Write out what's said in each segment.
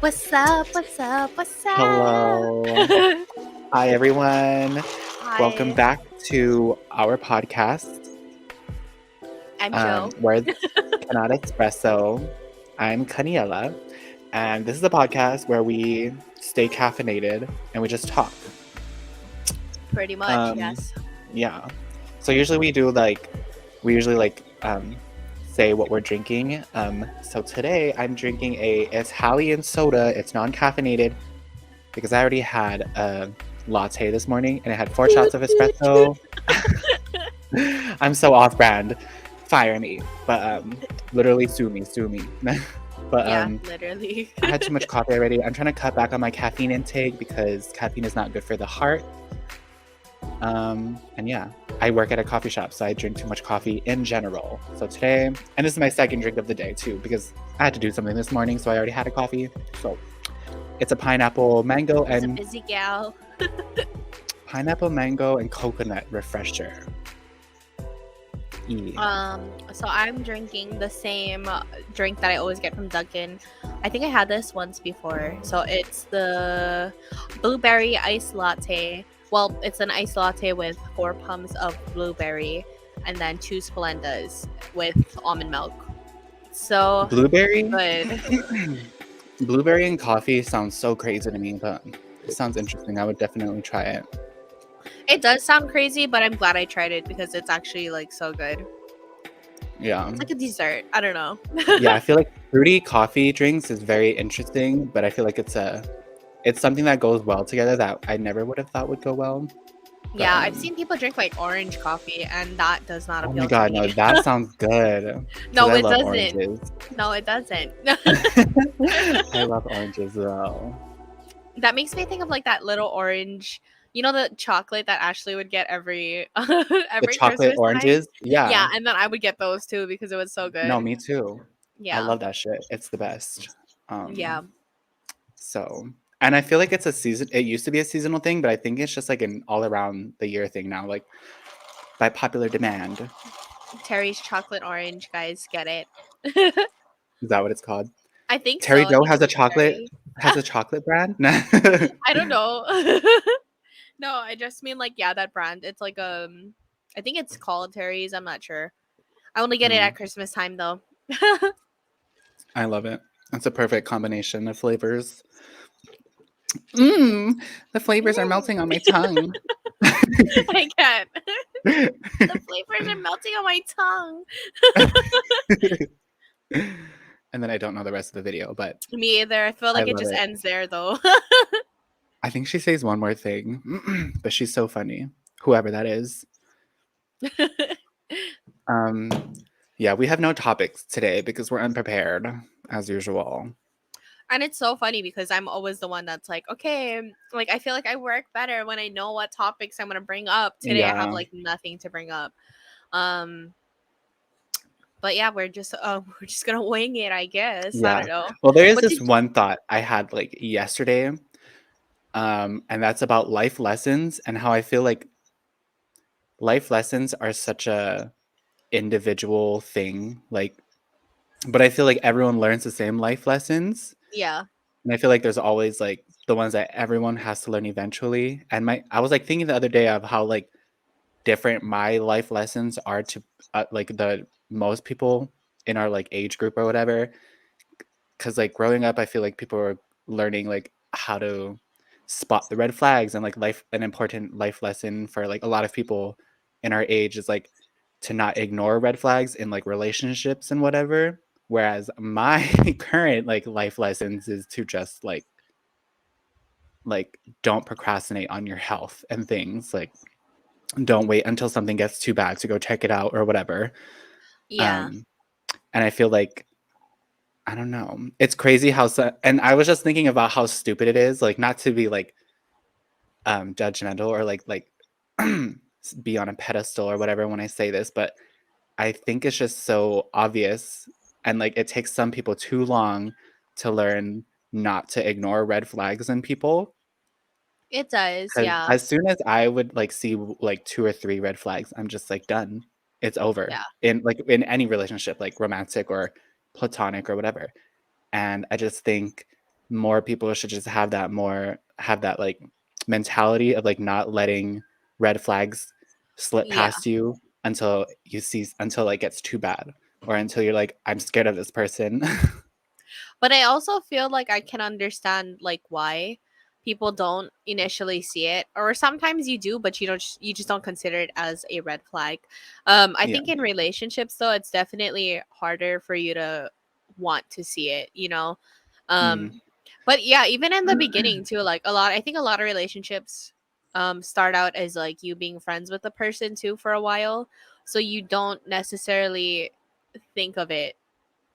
What's up? What's up? What's up? Hello. Hi, everyone. Welcome Hi, back to our podcast. I'm Joe. Where it's Cannot Espresso. I'm Kaniela, and this is a podcast where we stay caffeinated and we just talk. Pretty much, Um, yes. yeah. So usually we say what we're drinking. So today I'm drinking a Italian soda. It's non-caffeinated because I already had a latte this morning and it had 4 shots of espresso. I'm so off-brand. Fire me. But literally sue me. But Yeah, literally. I had too much coffee already. I'm trying to cut back on my caffeine intake because caffeine is not good for the heart. And yeah, I work at a coffee shop, so I drink too much coffee in general. So today, and this is my second drink of the day too, because I had to do something this morning, so I already had a coffee. So it's a pineapple mango It's a and busy gal. coconut refresher. So I'm drinking the same drink that I always get from Dunkin'. I think I had this once before. So it's the blueberry iced latte. Well, it's an iced latte with 4 pumps of blueberry and then 2 Splendas with almond milk. So Blueberry? good. Blueberry and coffee sounds so crazy to me, but it sounds interesting. I would definitely try it. It does sound crazy, but I'm glad I tried it because it's actually like so good. Yeah. It's like a dessert. I don't know. Yeah, I feel like fruity coffee drinks is very interesting, but I feel like it's something that goes well together that I never would have thought would go well. Yeah, I've seen people drink like orange coffee, and that does not Oh appeal my to god, no, me. that sounds good. 'Cause No, I it love doesn't. oranges. No, it doesn't. I love oranges though. That makes me think of like that little orange, the chocolate that Ashley would get every The every chocolate Christmas time. oranges? Yeah, Yeah. and then I would get those too because it was so No, good. me too. I Yeah. love that shit. It's the best. Yeah. So, and I feel like it used to be a seasonal thing, but I think it's just like an all around the year thing now, like by popular demand. Terry's chocolate orange, guys, get it. Is that what it's called? I think so. Terry I Joe think it's Terry. has a chocolate brand? I don't know. No, I just mean like that brand. It's like I think it's called Terry's. I'm not sure. I only get it Mm, at Christmas time though. I love it. It's a perfect combination of flavors. The flavors are melting on my tongue. I can't. The flavors are melting on my tongue. And then I don't know the rest of the video, but Me either. I feel I like it love just it. ends there though. I think she says one more thing, but she's so funny. Whoever that is. Um, yeah, we have no topics today because we're unprepared as usual. And it's so funny because I'm always the one that's like, okay, like I feel like I work better when I know what topics I'm gonna bring up. Today I have Yeah, like nothing to bring up. Um but yeah, we're just gonna wing it, I guess. I yeah. don't know. Well, there is What this did one thought I had like yesterday, and that's about life lessons and how I feel like life lessons are such a individual thing. Like, but I feel like everyone learns the same life lessons, yeah. and I feel like there's always like the ones that everyone has to learn eventually. And I was like thinking the other day of how like different my life lessons are to like the most people in our like age group or whatever, because like growing up I feel like people are learning like how to spot the red flags, and like life an important life lesson for like a lot of people in our age is like to not ignore red flags in like relationships and whatever, whereas my current like life lessons is to just like don't procrastinate on your health and things, like don't wait until something gets too bad to go check it out or whatever. Yeah. Um, and I feel like I don't know. It's crazy how and I was just thinking about how stupid it is, like not to be like judgmental or like be on a pedestal or whatever when I say this, but I think it's just so obvious, and like it takes some people too long to learn not to ignore red flags in people. It does, Because yeah. as soon as I would like see like 2 or 3 red flags, I'm just like done. It's over Yeah. in any relationship, like romantic or platonic or whatever. And I just think more people should just have that like mentality of like not letting red flags slip Yeah. past you until it gets too bad, or until you're like, I'm scared of this person. But I also feel like I can understand like why people don't initially see it, or sometimes you do, but you just don't consider it as a red flag. I Yeah. think in relationships though, it's definitely harder for you to want to see it, you know. Mm. Um, but yeah, even in the beginning too, like I think a lot of relationships start out as like you being friends with the person too for a while, so you don't necessarily think of it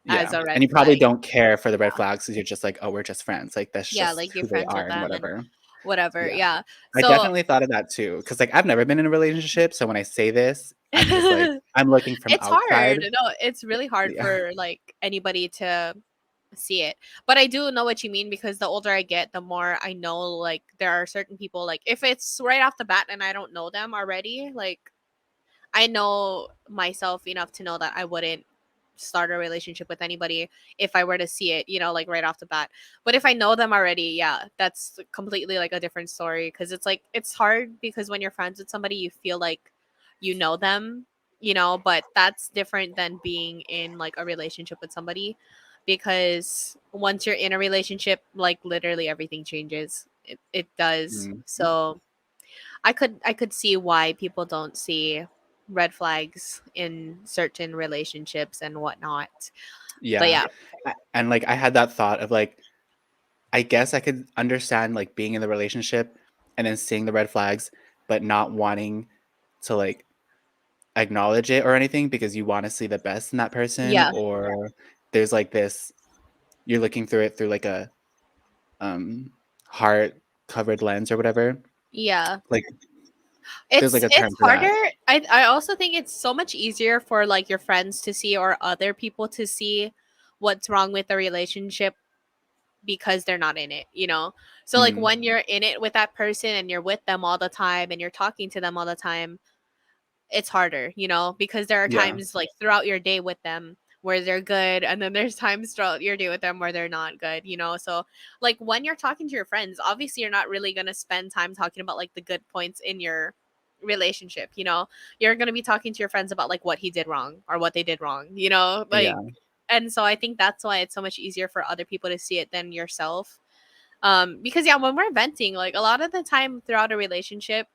as Yeah, a and red you probably flag. don't care for the red flags because you're just like, "Oh, we're just friends, like, that's Yeah, just like you're who they friends with are and them and whatever." whatever. Yeah. Yeah. I So definitely thought of that too, because like, I've never been in a relationship, so when I say this, I'm just like, I'm looking from it's outside. hard. No, it's really hard Yeah. for like anybody to see it. But I do know what you mean because the older I get, the more I know like there are certain people like if it's right off the bat and I don't know them already, like I know myself enough to know that I wouldn't start a relationship with anybody if I were to see it, you know, like right off the bat. But if I know them already, yeah, that's completely like a different story because it's like it's hard because when you're friends with somebody, you feel like you know them, you know, but that's different than being in like a relationship with somebody because once you're in a relationship, like literally everything changes. It does. Mm. So I could see why people don't see red flags in certain relationships and whatnot. But Yeah. yeah, And, like, I had that thought of, like, I guess I could understand, like, being in the relationship and then seeing the red flags, but not wanting to, like, acknowledge it or anything because you wanna see the best in that person, yeah, or there's, like, this you're looking through it through, like, a, um, heart-covered lens or whatever. yeah. Like, there's, like, a term It's for that. harder. I also think it's so much easier for like your friends to see or other people to see what's wrong with the relationship because they're not in it, you know? So like Mm. when you're in it with that person and you're with them all the time and you're talking to them all the time, it's harder, you know, because there are Yeah. times like throughout your day with them where they're good and then there's times throughout your day with them where they're not good, you know. So like when you're talking to your friends, obviously you're not really going to spend time talking about like the good points in your relationship, you know. You're going to be talking to your friends about like what he did wrong or what they did wrong, you know, like. Yeah. And so I think that's why it's so much easier for other people to see it than yourself. Because yeah, when we're venting, like a lot of the time throughout a relationship,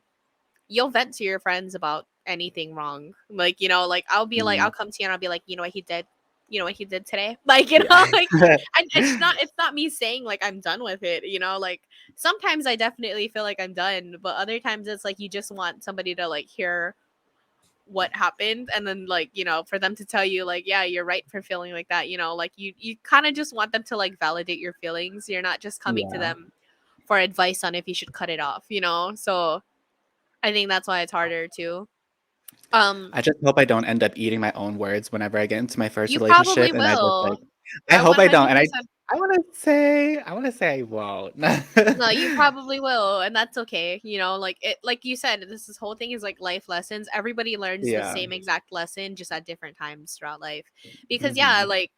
you'll vent to your friends about anything wrong. Like, you know, like I'll be like, Mm. I'll come to you and I'll be like, you know what he did? You know what he did today? Like, you know, Yeah. like and it's not me saying like I'm done with it, you know, like sometimes I definitely feel like I'm done, but other times it's like you just want somebody to like hear what happened and then like, you know, for them to tell you like, yeah, you're right for feeling like that, you know, like you kind of just want them to like validate your feelings. You're not just coming to Yeah. them for advice on if you should cut it off, you know? So I think that's why it's harder too. Um, I just hope I don't end up eating my own words whenever I get into my first you relationship, probably and I just, like will. I I hope I don't, and 100%. I wanna say I won't. No, you probably will, and that's okay. You know, like it, like you said, this whole thing is like life lessons. Everybody learns the Yeah. same exact lesson, just at different times throughout life. Because yeah, Mhm. like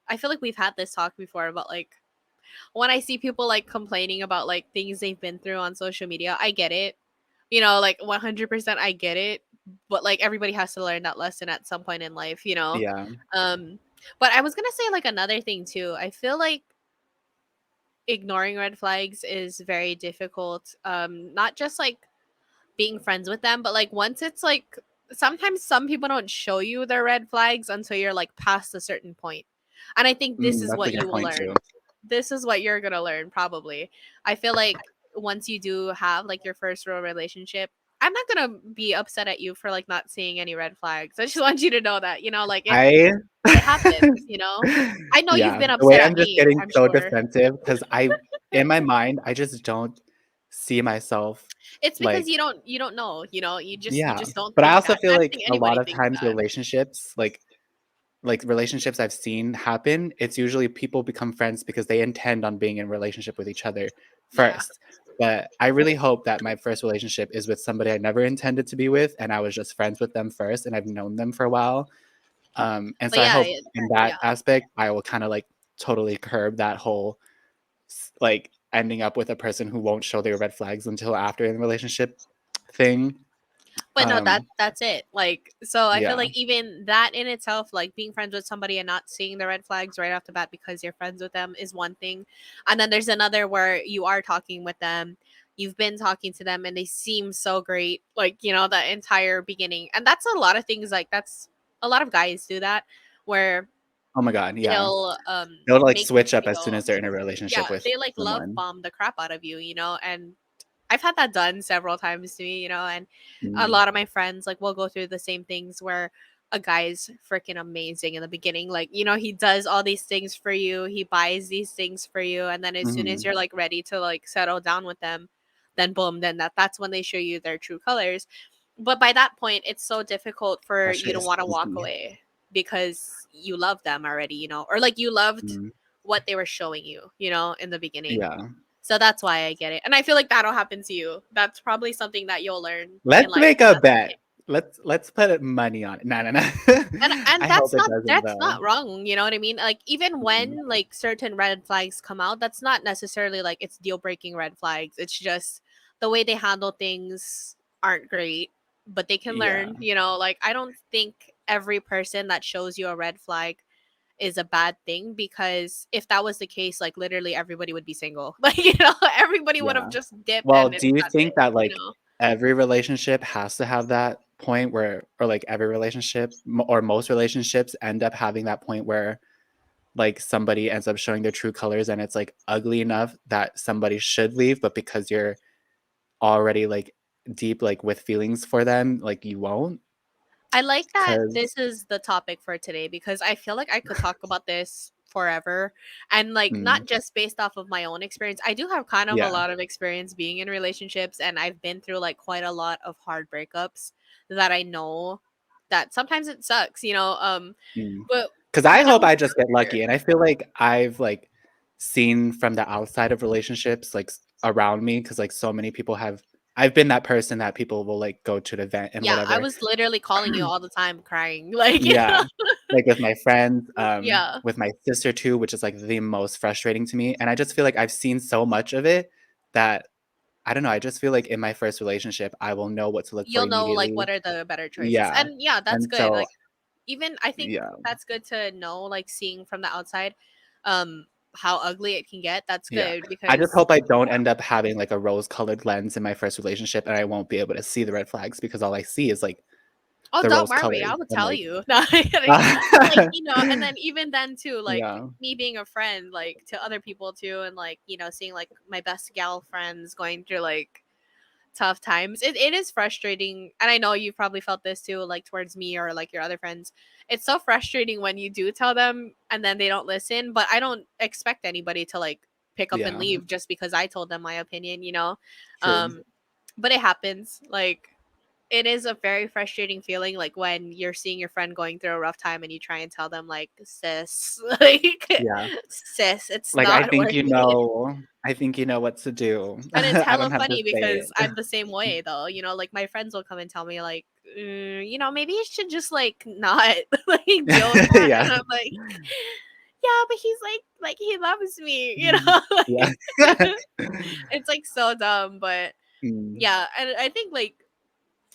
I feel like we've had this talk before about like when I see people like complaining about like things they've been through on social media. I get it. You know, like 100% I get it. But like everybody has to learn that lesson at some point in life. You know. Yeah. Um, but I was gonna say like another thing too. I feel like ignoring red flags is very difficult. Not just like being friends with them, but like once it's like sometimes some people don't show you their red flags until you're like past a certain point. And I think this Mm, is that's a what good you will point learn. too. This is what you're gonna learn probably. I feel like once you do have like your first real relationship, I'm not gonna be upset at you for like not seeing any red flags. I just want you to know that, you know, like I it happens, you know. I know you've Yeah, been the way upset at I'm just me, getting I'm so sure. defensive because I in my mind, I just don't see myself, It's because like you don't know, you know, you yeah, just don't but I think also that. feel I don't like think a lot anybody of thinks times that. relationships, like relationships I've seen happen, it's usually people become friends because they intend on being in relationship with each other Yeah. first. But I really hope that my first relationship is with somebody I never intended to be with, and I was just friends with them first, and I've known them for a while. And But so I yeah, hope in that yeah. aspect, I will kind of like totally curb that whole like ending up with a person who won't show their red flags until after in the relationship thing. But no, Um, that's it. Like, so I feel yeah. like even that in itself, like being friends with somebody and not seeing the red flags right off the bat because you're friends with them is one thing. And then there's another where you are talking with them, you've been talking to them and they seem so great, like, you know, the entire beginning. And that's a lot of things, like that's a lot of guys do that where Oh my god, yeah. they'll They'll like make you switch up as soon feel, as they're in a yeah, relationship with they like love someone. bomb the crap out of you, you know, and I've had that done several times to me, you know, and a Mm. lot of my friends like will go through the same things where a guy's freaking amazing in the beginning. Like, you know, he does all these things for you, he buys these things for you, and then as soon as Mhm. you're like ready to like settle down with them, then boom, then that's when they show you their true colors. But by that point, it's so difficult for That you shit to is want to walk spooky. away because you love them already, you know, or like you loved Mm. what they were showing you, you know, in the beginning. Yeah. So that's why I get it. And I feel like that'll happen to you. That's probably something that you'll learn in Let's life. make a That's okay. bet. Let's put money on it. No, no, no. And I hope it doesn't that's though. not wrong, you know what I mean? Like even Mhm. when like certain red flags come out, that's not necessarily like it's deal breaking red flags. It's just the way they handle things aren't great, but they can Yeah. learn, you know, like I don't think every person that shows you a red flag is a bad thing because if that was the case, like literally everybody would be single. Like, you know, everybody would have Yeah. just dipped Well, and do you that's think it, that you like know? every relationship has to have that point where, or like every relationship or most relationships end up having that point where like somebody ends up showing their true colors and it's like ugly enough that somebody should leave, but because you're already like deep like with feelings for them, like you won't? I like that Because this is the topic for today because I feel like I could talk about this forever and like mm, not just based off of my own experience. I do have kind of a yeah. lot of experience being in relationships and I've been through like quite a lot of hard breakups that I know that sometimes it sucks, you know, Mm. but 'Cause I when I hope was I just get younger, lucky, and I feel like I've, like, seen from the outside of relationships, like, around me, because like, so many people have I've been that person that people will, like, go to the event and yeah, I whatever. was literally calling you all the time crying. Like, you Yeah. know? Like, with my friends, Yeah. with my sister too, which is, like, the most frustrating to me, and I just feel like I've seen so much of it that I don't know, I just feel like in my first relationship, I will know what to look for You'll know like immediately. what are the better choices. Yeah. And yeah, that's And good. so Like even I think yeah, that's good to know, like seeing from the outside, um, how ugly it can get. That's yeah. good I just because hope I don't end up having, like, a rose-colored lens in my first relationship, and I won't be able to see the red flags because all I see is, like, oh, the don't rose worry, I colors. will I'm tell like you. No, I'm kidding. But like, you know, and then even then too, like yeah. me being a friend, like to other people too, and like, you know, seeing like my best gal friends going through like tough times. It is frustrating. And I know you probably felt this too, like towards me or like your other friends. It's so frustrating when you do tell them and then they don't listen. But I don't expect anybody to like pick up and Yeah. leave just because I told them my opinion, you know? True. But it happens. Like it is a very frustrating feeling like when you're seeing your friend going through a rough time and you try and tell them like sis like Yeah. sis it's Like, not working. I think you know what to do. And it's I hella don't have to funny say because it. I'm the same way though. You know, like my friends will come and tell me like, you know, maybe you should just like not like deal with that. Yeah. And I'm like, yeah, but he's like he loves me, you Mm. know. Yeah. Like it's like so dumb, but Mm. yeah, and I think like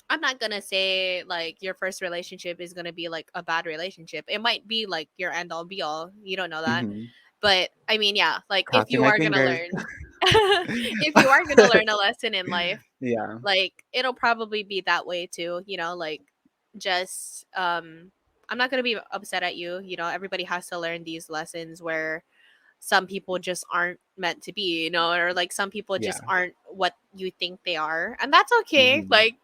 I'm not gonna say like your first relationship is gonna be like a bad relationship. It might be like your end all be all. You don't know that. Mhm. But I mean, yeah, like if Crossing you my are gonna fingers. learn if you are gonna learn a lesson in life, Yeah. like it'll probably be that way too, you know, like just I'm not going to be upset at you, you know, everybody has to learn these lessons where some people just aren't meant to be, you know, or like some people just Yeah. aren't what you think they are, and that's okay. Mhm. Like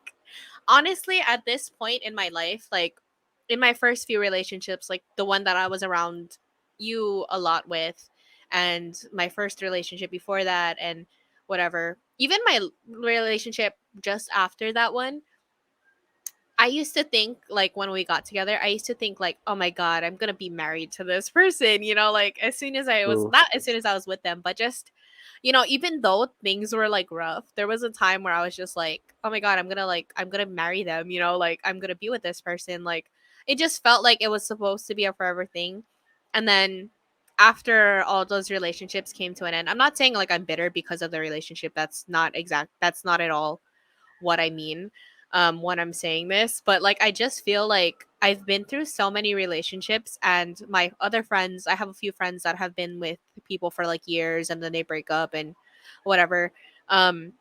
honestly at this point in my life, like in my first few relationships, like the one that I was around you a lot with and my first relationship before that and whatever, even my relationship just after that one, I used to think like when we got together, I used to think like, oh my god, I'm gonna be married to this person, you know, like as soon as I was Oof. not as soon as I was with them, but just you know, even though things were like rough, there was a time where I was just like, oh my god, I'm gonna marry them, you know, like I'm gonna be with this person. Like it just felt like it was supposed to be a forever thing. And then after all those relationships came to an end, I'm not saying like I'm bitter because of the relationship. That's not at all what I mean when I'm saying this. But like I just feel like I've been through so many relationships, and my other friends, I have a few friends that have been with people for like years and then they break up and whatever. Um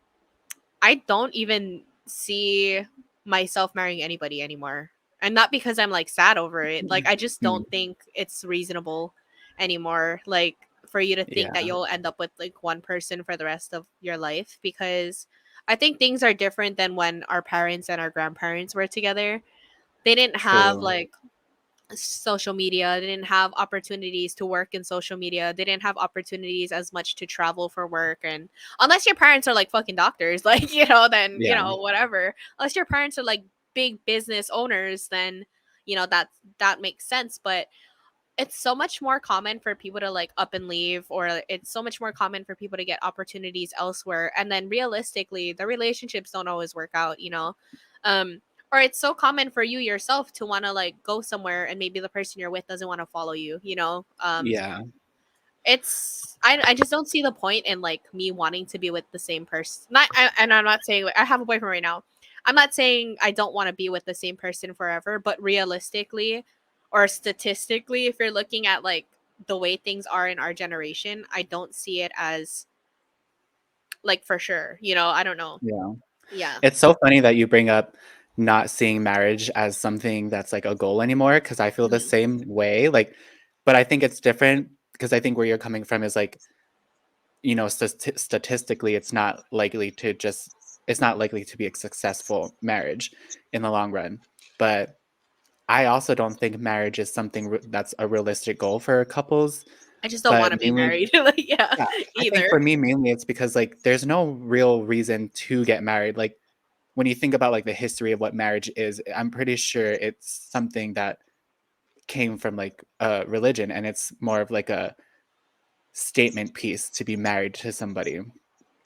I don't even see myself marrying anybody anymore. And not because I'm like sad over it. Like I just Mm, don't think it's reasonable anymore. Like for you to think that yeah, you'll end up with like one person for the rest of your life, because I think things are different than when our parents and our grandparents were together. They didn't have true. like social media. They didn't have opportunities to work in social media. They didn't have opportunities as much to travel for work. And unless your parents are like fucking doctors, like, then, Yeah, whatever. Unless your parents are like big business owners, then, that makes sense. But it's so much more common for people to like up and leave, or it's so much more common for people to get opportunities elsewhere, and then realistically the relationships don't always work out, um or it's so common for you yourself to want to like go somewhere and maybe the person you're with doesn't want to follow you, yeah, I just don't see the point in like me wanting to be with the same person. And I'm not saying, like, I have a boyfriend right now. I'm not saying I don't want to be with the same person forever, but realistically or statistically, if you're looking at like the way things are in our generation, I don't see it as like for sure. I don't know. yeah. Yeah. It's so funny that you bring up not seeing marriage as something that's like a goal anymore, because I feel the Mhm. same way. Like, but I think it's different because I think where you're coming from is like, statistically, it's not likely to be a successful marriage in the long run. But I also don't think marriage is something that's a realistic goal for couples. I just don't want But to be mainly, married. Like, yeah, yeah, I think either. for me, mainly it's because like there's no real reason to get married. Like when you think about like the history of what marriage is, I'm pretty sure it's something that came from like religion, and it's more of like a statement piece to be married to somebody. And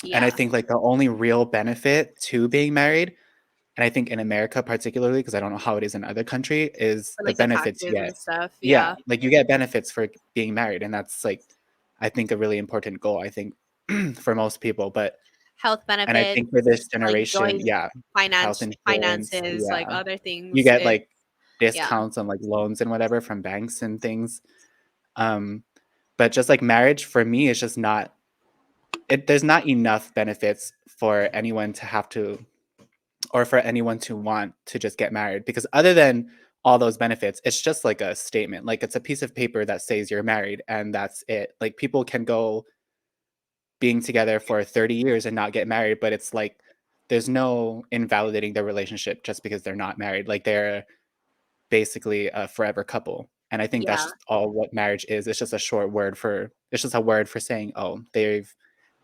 I Yeah. think like the only real benefit to being married, and I think in America particularly, because I don't know how it is in other country, is For the like the benefits you taxes get. and stuff. Yeah, Yeah. like you get benefits for being married, and that's like I think a really important goal. I think for most people, but Health and I benefits, think for this like generation, joint yeah, health insurance, finances, like yeah, other you things. get like Yeah. discounts on like loans and whatever from banks and things. Um, but just like marriage for me is just not it. There's not enough benefits for anyone to have to, or for anyone to want to just get married, because other than all those benefits, it's just like a statement. Like it's a piece of paper that says you're married and that's it. Like people can go being together for 30 years and not get married, but it's like there's no invalidating their relationship just because they're not married. Like they're basically a forever couple. And I think Yeah. that's all what marriage is. It's just a short word for it's just a word for saying, oh, they're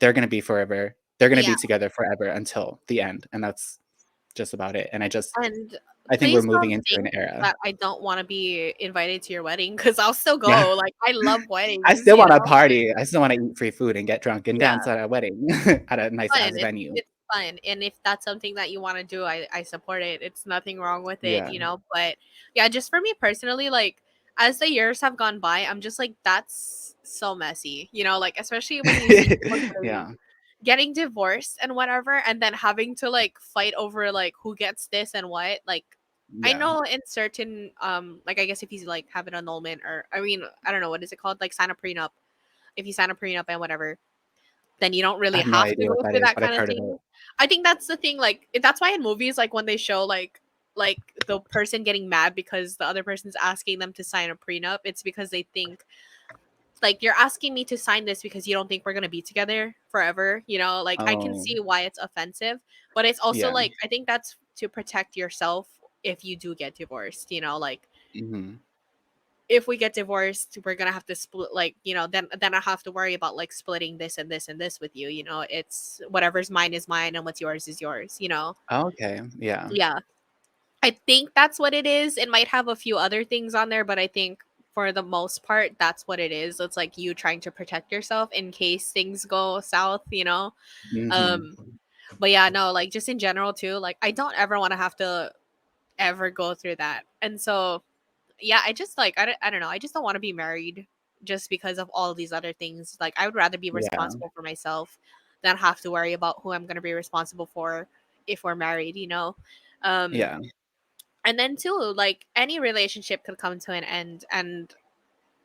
gonna be forever. They're gonna Yeah. be together forever until the end. And that's just about it. And And I think we're please moving don't into an think era. that I don't want to be invited to your wedding, because I'll still Yeah. go. Like, I love I weddings, still wanna party. I still wanna eat free food and get drunk and Yeah. dance at a wedding at a nice Fun. ass venue. It's fun. And if that's something that you want to do, I support it. It's nothing wrong with it, Yeah. But yeah, just for me personally, like, as the years have gone by, I'm just like, that's so messy, like, especially when you see people Yeah. getting divorced and whatever, and then having to like fight over like who gets this and what. Like, I Yeah. know in certain like, I guess if he's like have an annulment, or I mean, I don't know, what is it called, like sign a prenup. If you sign a prenup and whatever, then you don't I really have no have to idea what go that through is, that but I've kind of heard of thing. it. I think that's the thing. Like, that's why in movies, like when they show like the person getting mad because the other person's asking them to sign a prenup, it's because they think, like, you're asking me to sign this because you don't think we're gonna be together forever. Like, I can Oh, see why it's offensive, but it's also yeah. like, I think that's to protect yourself if you do get divorced. Like, Mhm. if we get divorced, we're gonna have to split, like, then I have to worry about like splitting this and this and this with you. It's whatever's mine is mine and what's yours is yours. Okay, yeah. Yeah. I think that's what it is. It might have a few other things on there, but I think for the most part, that's what it is. It's like you trying to protect yourself in case things go south. Mhm. Um, but yeah, no, like, just in general too, like, I don't ever want to have to ever go through that. And so, yeah, I just like, I don't know. I just don't want to be married just because of all these other things. Like I would rather be Yeah. responsible for myself than have to worry about who I'm going to be responsible for if we're married, you know. Um Yeah. and then too, like any relationship could come to an end, and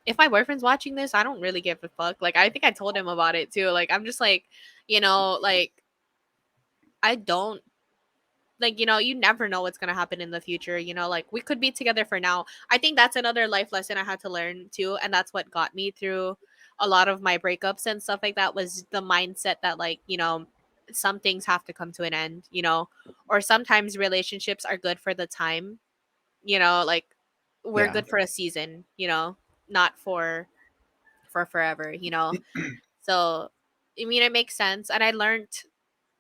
if my boyfriend's watching this, I don't really give a fuck. Like I think I told him about it too. Like I'm just like, like I don't, like, you never know what's going to happen in the future. Like we could be together for now. I think that's another life lesson I had to learn too, and that's what got me through a lot of my breakups and stuff like that, was the mindset that, like, some things have to come to an end, or sometimes relationships are good for the time, like we're Yeah. good for a season, not for forever, so I mean it makes sense. And I learned,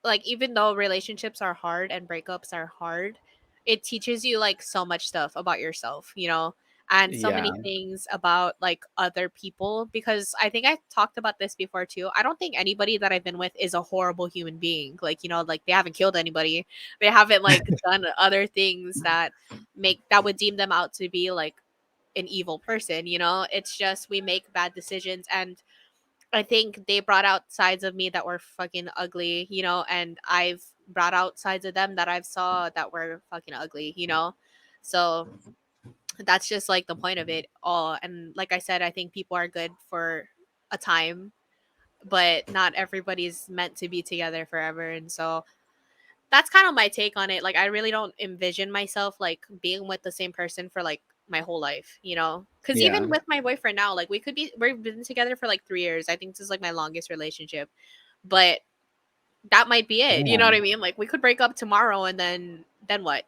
like, even though relationships are hard and breakups are hard, it teaches you like so much stuff about yourself, and so Yeah. many things about like other people, because I think I talked about this before too. I don't think anybody that I've been with is a horrible human being. Like, like they haven't killed anybody. They haven't like done other things that would deem them out to be like an evil person, It's just we make bad decisions, and I think they brought out sides of me that were fucking ugly, and I've brought out sides of them that I've saw that were fucking ugly, So that's just like the point of it all. And like I said, I think people are good for a time, but not everybody's meant to be together forever. And so that's kind of my take on it. Like I really don't envision myself like being with the same person for like my whole life, because Yeah. even with my boyfriend now, like we've been together for like 3 years. I think this is like my longest relationship, but that might be it, you know what I Damn. mean? Like we could break up tomorrow, and then what,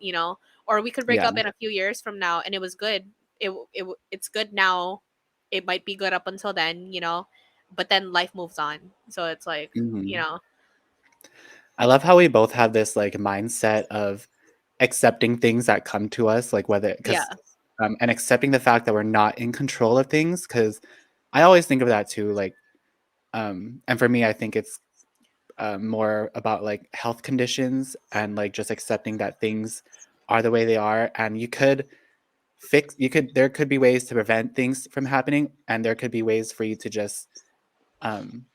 or we could break Yeah. up in a few years from now and it was good. It's good now. It might be good up until then, but then life moves on. So it's like, you Mhm. know I love how we both have this like mindset of accepting things that come to us, like whether yeah. because and accepting the fact that we're not in control of things. Because I always think of that too. Like, and for me, I think it's more about like health conditions and like just accepting that things are the way they are, and there could be ways to prevent things from happening, and there could be ways for you to just um,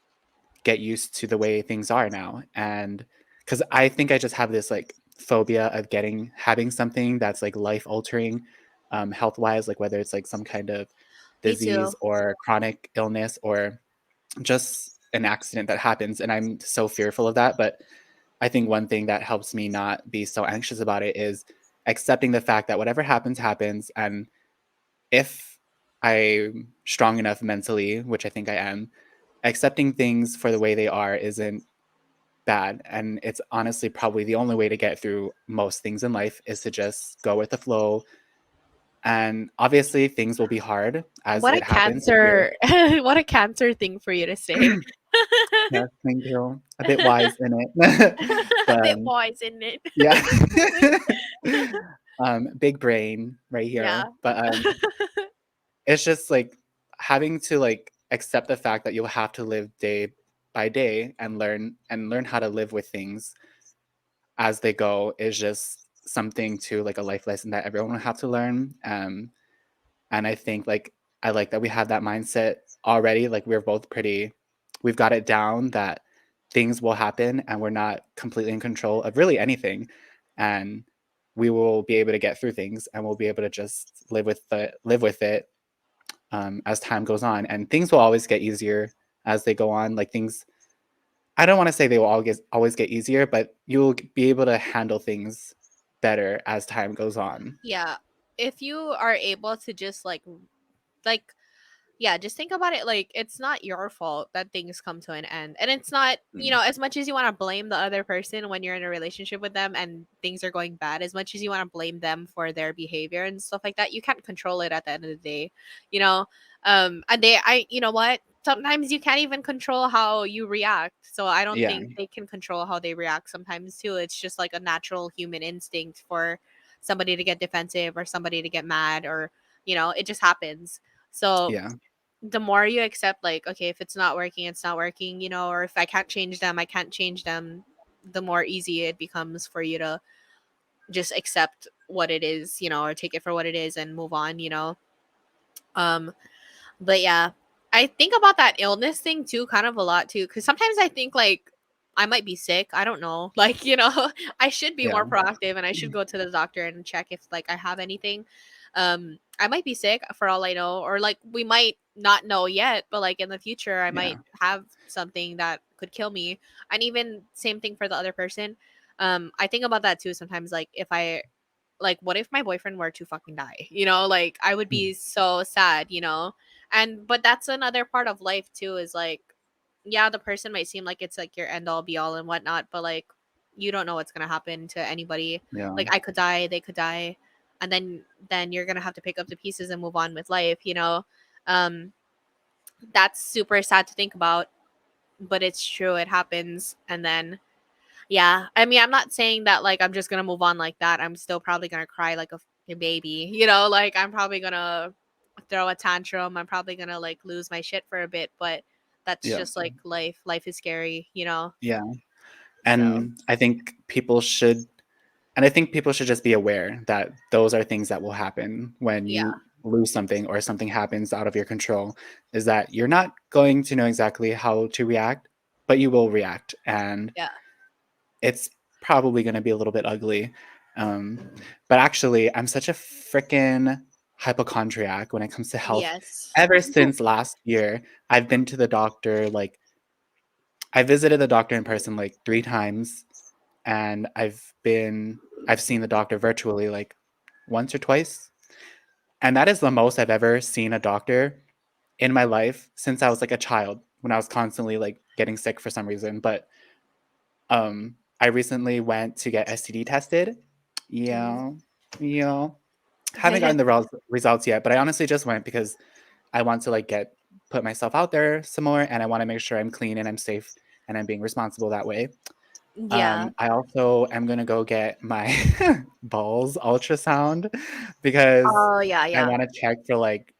get used to the way things are now. And because I think I just have this like phobia of having something that's like life altering, health wise, like whether it's like some kind of Me too. disease or chronic illness or just an accident that happens. And I'm so fearful of that. But I think one thing that helps me not be so anxious about it is accepting the fact that whatever happens, happens. And if I'm strong enough mentally, which I think I am, accepting things for the way they are isn't bad. And it's honestly probably the only way to get through most things in life is to just go with the flow. And obviously, things will be hard as What a it happens. If you're, cancer what a cancer thing for you to say. yes, thank you. A bit wise in it. A But bit wise, isn't it? yeah. Big brain right Yeah. here. But it's just like having to like accept the fact that you'll have to live day by day and learn how to live with things as they go is just something to like a life lesson that everyone will have to learn. And I think like I like that we have that mindset already. Like we've got it down that things will happen and we're not completely in control of really anything. And we will be able to get through things and we'll be able to just live with it as time goes on. And things will always get easier as they go on. Like things, I don't want to say they will always get easier, but you'll be able to handle things better as time goes on. Yeah. If you are able to just like yeah, just think about it, like it's not your fault that things come to an end. And it's not, Mm. as much as you want to blame the other person when you're in a relationship with them and things are going bad, as much as you want to blame them for their behavior and stuff like that, you can't control it at the end of the day, you know? And you know what? Sometimes you can't even control how you react. So I don't Yeah, think they can control how they react sometimes too. It's just like a natural human instinct for somebody to get defensive or somebody to get mad, or, it just happens. So yeah, the more you accept, like, okay, if it's not working, it's not working, or if I can't change them, I can't change them, the more easy it becomes for you to just accept what it is, or take it for what it is and move on. um but yeah, I think about that illness thing too, kind of a lot too, because sometimes I think like I might be sick. I don't know. Like, I should be Yeah. more proactive and I should go to the doctor and check if like I have anything. I might be sick for all I know, or like we might not know yet, but like in the future, I Yeah. might have something that could kill me. And even same thing for the other person. I think about that too sometimes. Like if I like what if my boyfriend were to fucking die, like I would Mm. be so sad. And but that's another part of life too, is like, yeah, the person might seem like it's like your end all be all and whatnot, but like you don't know what's gonna happen to anybody. Yeah. Like I could die, they could die, and then you're gonna have to pick up the pieces and move on with life. um that's super sad to think about, but it's true, it happens. And then yeah, I mean, I'm not saying that like I'm just gonna move on like that. I'm still probably gonna cry like a fucking baby, like I'm probably gonna throw a tantrum. I'm probably gonna like lose my shit for a bit, but that's Yeah. just like life. Life is scary. Yeah. So And I think people should just be aware that those are things that will happen when yeah, you lose something or something happens out of your control, is that you're not going to know exactly how to react, but you will react. And yeah, it's probably going to be a little bit ugly. Um, but actually, I'm such a freaking hypochondriac when it comes to health. yes, Ever since last year, I've been to the doctor. Like, I visited the doctor in person like 3 times, and I've seen the doctor virtually like once or twice. And that is the most I've ever seen a doctor in my life since I was like a child, when I was constantly like getting sick for some reason. But I recently went to get STD tested. Mhm. Yeah. Yeah. Haven't gotten the results yet, but I honestly just went because I want to like put myself out there some more, and I want to make sure I'm clean and I'm safe and I'm being responsible that way. Yeah. I also am gonna go get my balls ultrasound because Oh yeah, I yeah, want to check for like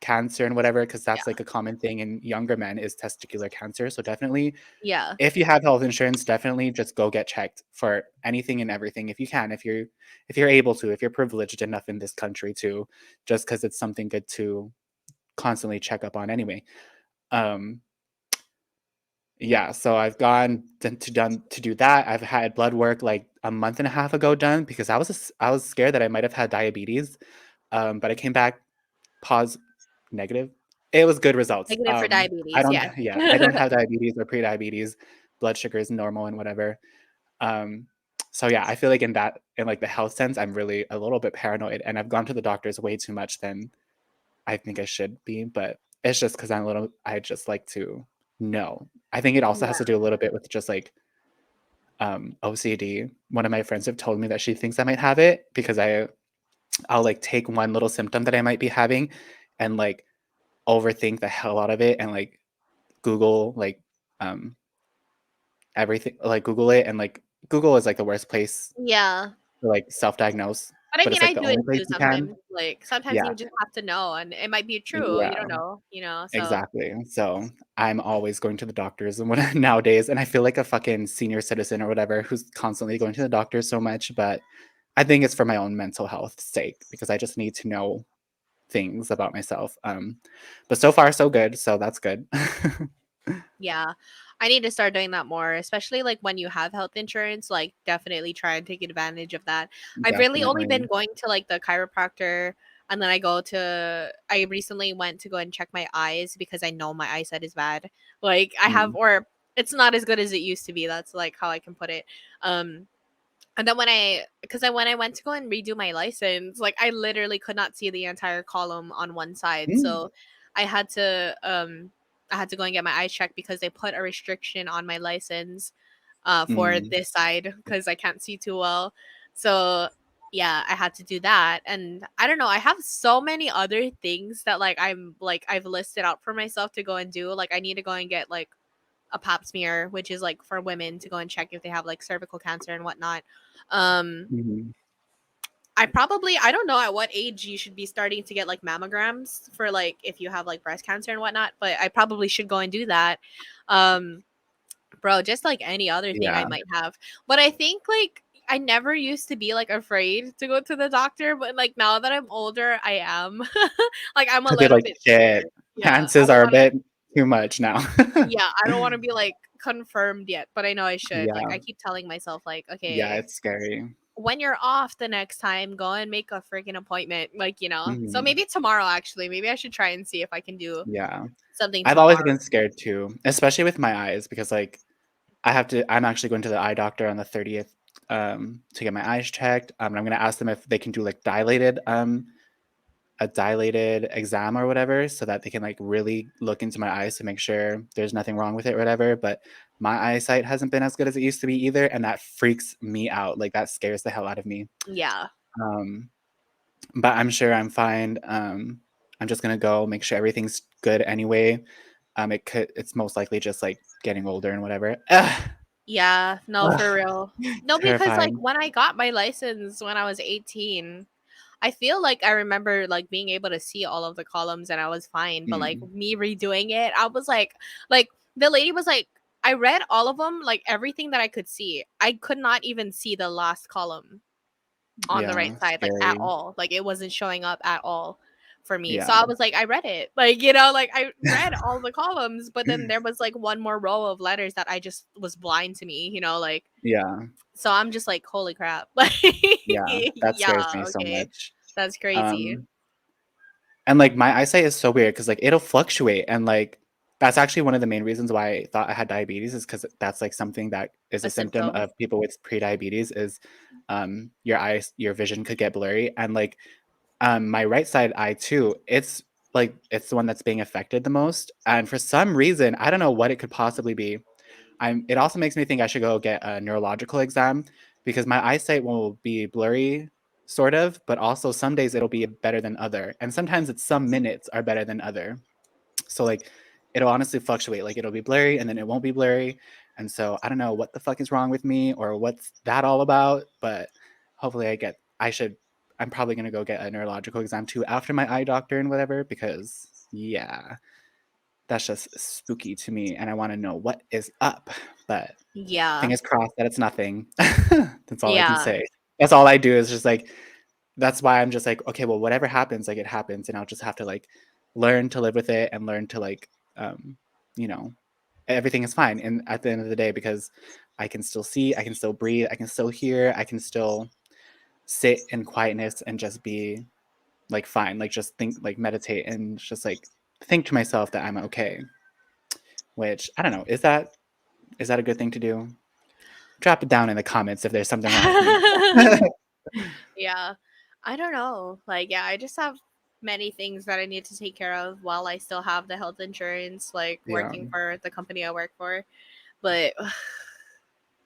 cancer and whatever, because that's yeah, like a common thing in younger men is testicular cancer. So definitely, yeah, if you have health insurance, definitely just go get checked for anything and everything if you can, if you're able to, if you're privileged enough in this country to, just because it's something good to constantly check up on anyway. Um, Yeah, so I've gone to do that. I've had blood work like a month and a half ago done because I was scared that I might have had diabetes, but I came back negative. It was good results. negative for I diabetes. don't Yeah. yeah, I don't have diabetes or pre-diabetes. Blood sugar is normal and whatever. Um, so yeah, I feel like in like the health sense, I'm really a little bit paranoid, and I've gone to the doctors way too much than I think I should be, but it's just because I just like to know. I think it also has to Yeah. do a little bit with just like OCD. One of my friends have told me that she thinks I might have it because I'll like take one little symptom that I might be having and like overthink the hell out of it and like Google like um everything, like Google it, and like Google is like the worst place Yeah. to like self-diagnose, But I but mean, it's like I the do it only place too you can. sometimes. Like sometimes Yeah. you just have to know, and it might be true. You Yeah. don't know. So Exactly. So I'm always going to the doctors and what nowadays, and I feel like a fucking senior citizen or whatever who's constantly going to the doctor so much, but I think it's for my own mental health sake because I just need to know things about myself. But so far so good, so that's good. yeah, I need to start doing that more, especially like when you have health insurance. Like definitely try and take advantage of that. I've really only been Definitely. going to like the chiropractor, and then I recently went to go and check my eyes because I know my eyesight is bad. Like I have, Mm, or it's not as good as it used to be. That's like how I can put it. Um, And then when I went to go and redo my license, like I literally could not see the entire column on one side. mm, So I had to um I had to go and get my eyes checked because they put a restriction on my license for mm, this side because I can't see too well. So yeah, I had to do that. And I don't know, I have so many other things that I've listed out for myself to go and do. Like I need to go and get like a pap smear, which is like for women to go and check if they have like cervical cancer and whatnot. Um, mhm. I don't know at what age you should be starting to get like mammograms for like if you have like breast cancer and whatnot, but I probably should go and do that. Um, bro, just like any other thing I Yeah, might have. But I think like I never used to be like afraid to go to the doctor, but like now that I'm older, I am. Like I'm a because 'cause you're little like, bit "Shit." scared. Yeah, I chances don't are a want to. bit too much now. Yeah, I don't want to be like confirmed yet, but I know I should. Like, Yeah. I keep telling myself, like, Yeah, okay, it's scary. when you're off the next time, go and make a freaking appointment. Like, So Mhm. maybe tomorrow, actually, maybe I should try and see if I can do Yeah. something I've always tomorrow. been scared too, especially with my eyes because, like, I'm actually going to the eye doctor on the 30th, to get my eyes checked, and I'm gonna ask them if they can do, like, a dilated exam or whatever so that they can, like, really look into my eyes to make sure there's nothing wrong with it or whatever, but my eyesight hasn't been as good as it used to be either, and that freaks me out, like, that scares the hell out of me. Yeah. Um, but I'm sure I'm fine. I'm just gonna go make sure everything's good anyway. It's most likely just, like, getting older and whatever. Ugh, Yeah, no, for ugh, real. No, because like terrifying. when I got my license when I was 18, I feel like I remember like being able to see all of the columns and I was fine. But like Mm, me redoing it, I was like the lady was like, I read all of them, like everything that I could see. I could not even see the last column on the right yeah, side, like at scary. all. Like it wasn't showing up at all for me. So Yeah. I was like, I read it. Like I read all the columns, but then there was like one more row of letters that I just was blind to me, like Yeah, so I'm just like, holy crap. Like yeah, that scares yeah, me so okay. much. That's crazy. Um, and, like, my eyesight is so weird because, like, it'll fluctuate, and, like, that's actually one of the main reasons why I thought I had diabetes is because that's, like, something that is A a symptom symptom. of people with prediabetes is, your vision could get blurry, and, like, my right side eye too, it's the one that's being affected the most, and for some reason, I don't know what it could possibly be. It also makes me think I should go get a neurological exam because my eyesight will be blurry, sort of, but also some days it'll be better than other, and sometimes it's some minutes are better than other. So, like, it'll honestly fluctuate. Like, it'll be blurry and then it won't be blurry, and so I don't know what the fuck is wrong with me or what's that all about, but hopefully I should I'm probably gonna go get a neurological exam too after my eye doctor and whatever because, yeah, that's just spooky to me, and I wanna know what is up, but Yeah. fingers crossed that it's nothing. That's all I can Yeah. say. That's all I do is just, like that's why I'm just like, "Okay, well, whatever happens, like, it happens, and I'll just have to, like, learn to live with it and learn to, like, you know, everything is fine." And at the end of the day, because I can still see, I can still breathe, I can still hear, I can still sit in quietness and just be, like, fine, like, just think, like, meditate and just, like, think to myself that I'm okay, which I don't know, is that a good thing to do? Drop it down in the comments if there's something wrong with me. Yeah. I don't know. Like, yeah, I just have many things that I need to take care of while I still have the health insurance, like Yeah, working for the company I work for. But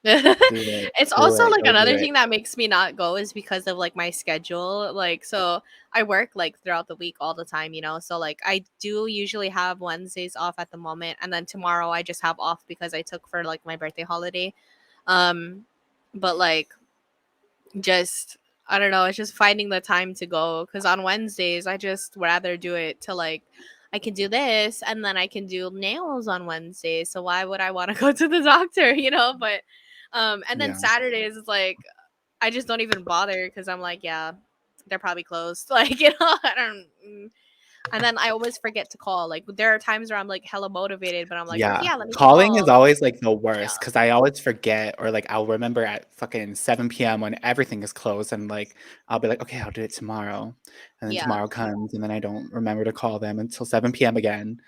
do it, it's do also it, like go do another it. thing that makes me not go is because of like my schedule. Like, so I work like throughout the week all the time. So like I do usually have Wednesdays off at the moment, and then tomorrow I just have off because I took for like my birthday holiday. Um, but like just I don't know, it's just finding the time to go because on Wednesdays I just rather do it to like I can do this and then I can do nails on Wednesday. So why would I want to go to the doctor? But and then Yeah. Saturdays is like I just don't even bother because I'm like, yeah, they're probably closed. Like, I don't and then I always forget to call. Like there are times where I'm like hella motivated, but I'm like, okay, Yeah. yeah, let me Calling is call. always, like, the Yeah. worst because I always forget or, like, I'll remember at fucking 7 PM when everything is closed and, like, I'll be like, "Okay, I'll do it tomorrow." And then Yeah. tomorrow comes, and then I don't remember to call them until 7 PM again.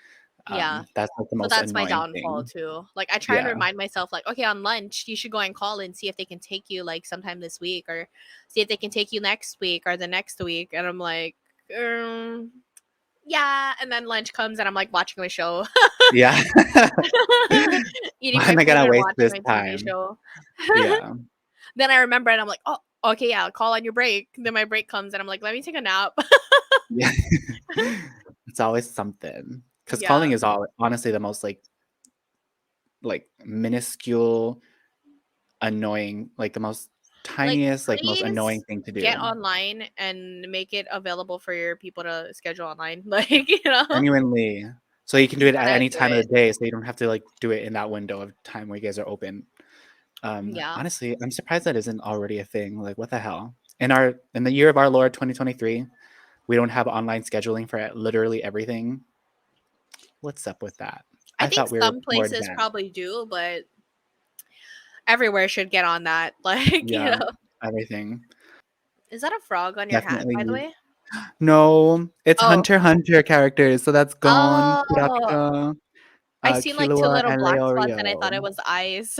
Yeah. That's, like, the So most that's my annoying downfall thing. too. Like I try and Yeah. remind myself like, okay, on lunch, you should go and call and see if they can take you like sometime this week or see if they can take you next week or the next week. And I'm like, yeah. And then lunch comes and I'm like watching my show, Yeah. eating Why my am I food gonna and waste watching this my TV time? show. Yeah. Then I remember and I'm like, oh, okay, yeah, call on your break. Then my break comes and I'm like, let me take a nap. Yeah. It's always something. Because calling Yeah. is all honestly the most, like, minuscule, annoying, like, the most Like, tiniest, like, most annoying please thing to get do. online and make it available for your people to schedule online. Like. Genuinely. So you can do I'm it at gonna any do time of it. the day, so you don't have to, like, do it in that window of time where you guys are open. Yeah. Honestly, I'm surprised that isn't already a thing, like, what the hell? In the year of our Lord 2023, we don't have online scheduling for literally everything. What's up with that? I I think thought we were some more places advanced. probably do, but everywhere should get on that. Like, Yeah, everything. is that a frog on your hat, Definitely by the use. way? No, it's Oh, Hunter x Hunter characters, so that's Gon, oh, Kurapika, I seen like two Killua, little and black spots, and I thought Leorio. it was eyes.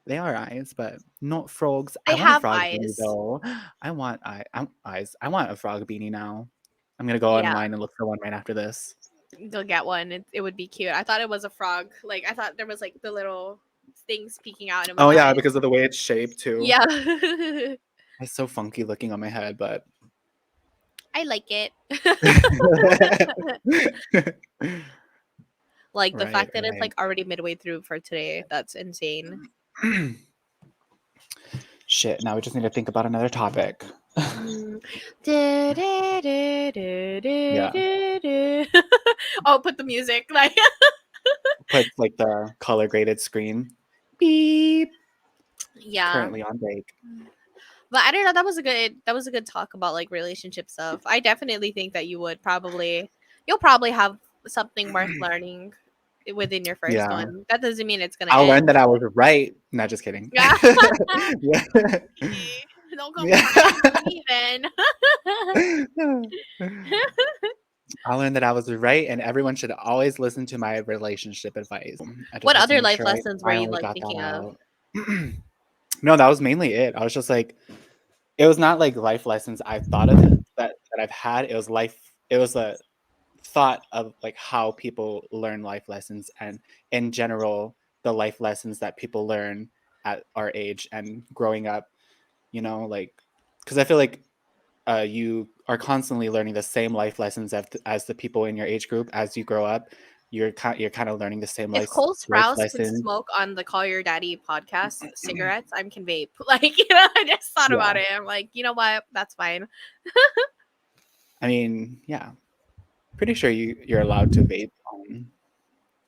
They are eyes, but not frogs. They I want a have frog beanie eyes. though. I'm eyes. I want a frog beanie now. I'm gonna go Yeah, online and look for one right after this. go get one. It would be cute. I thought it was a frog. Like I thought there was like the little things peeking out, and it was Oh yeah, eyes. because of the way it's shaped too. Yeah, It's so funky looking on my head, but I like it. Like the right, fact that it's right. like already midway through for today. That's insane. Shit, now we just need to think about another topic. Mm. Yeah. Oh, put the music like Put like the color graded screen. Beep. yeah. Currently on break. But I don't know. That was a good talk about like relationship stuff. I definitely think that you'll probably have something worth learning within your first Yeah. one. That doesn't mean it's gonna I'll learn end. that I was right. Not just kidding. Yeah. Yeah. Don't come Yeah. crying for me then. I'll learn that I was right, and everyone should always listen to my relationship advice. I just What had to other make life sure I lessons were you finally like got that thinking of? out. No, that was mainly it. I was just like, it was not like life lessons I thought of that I've had. It was life. It was a thought of like how people learn life lessons, and in general, the life lessons that people learn at our age and growing up. Like, because I feel like you are constantly learning the same life lessons as the people in your age group as you grow up. You're kind of learning the same If life Cole life Sprouse can lesson. smoke on the Call Your Daddy podcast cigarettes, I can vape. Like, I just thought Yeah, about it. I'm like, you know what? That's fine. I mean, yeah, pretty sure you're allowed to vape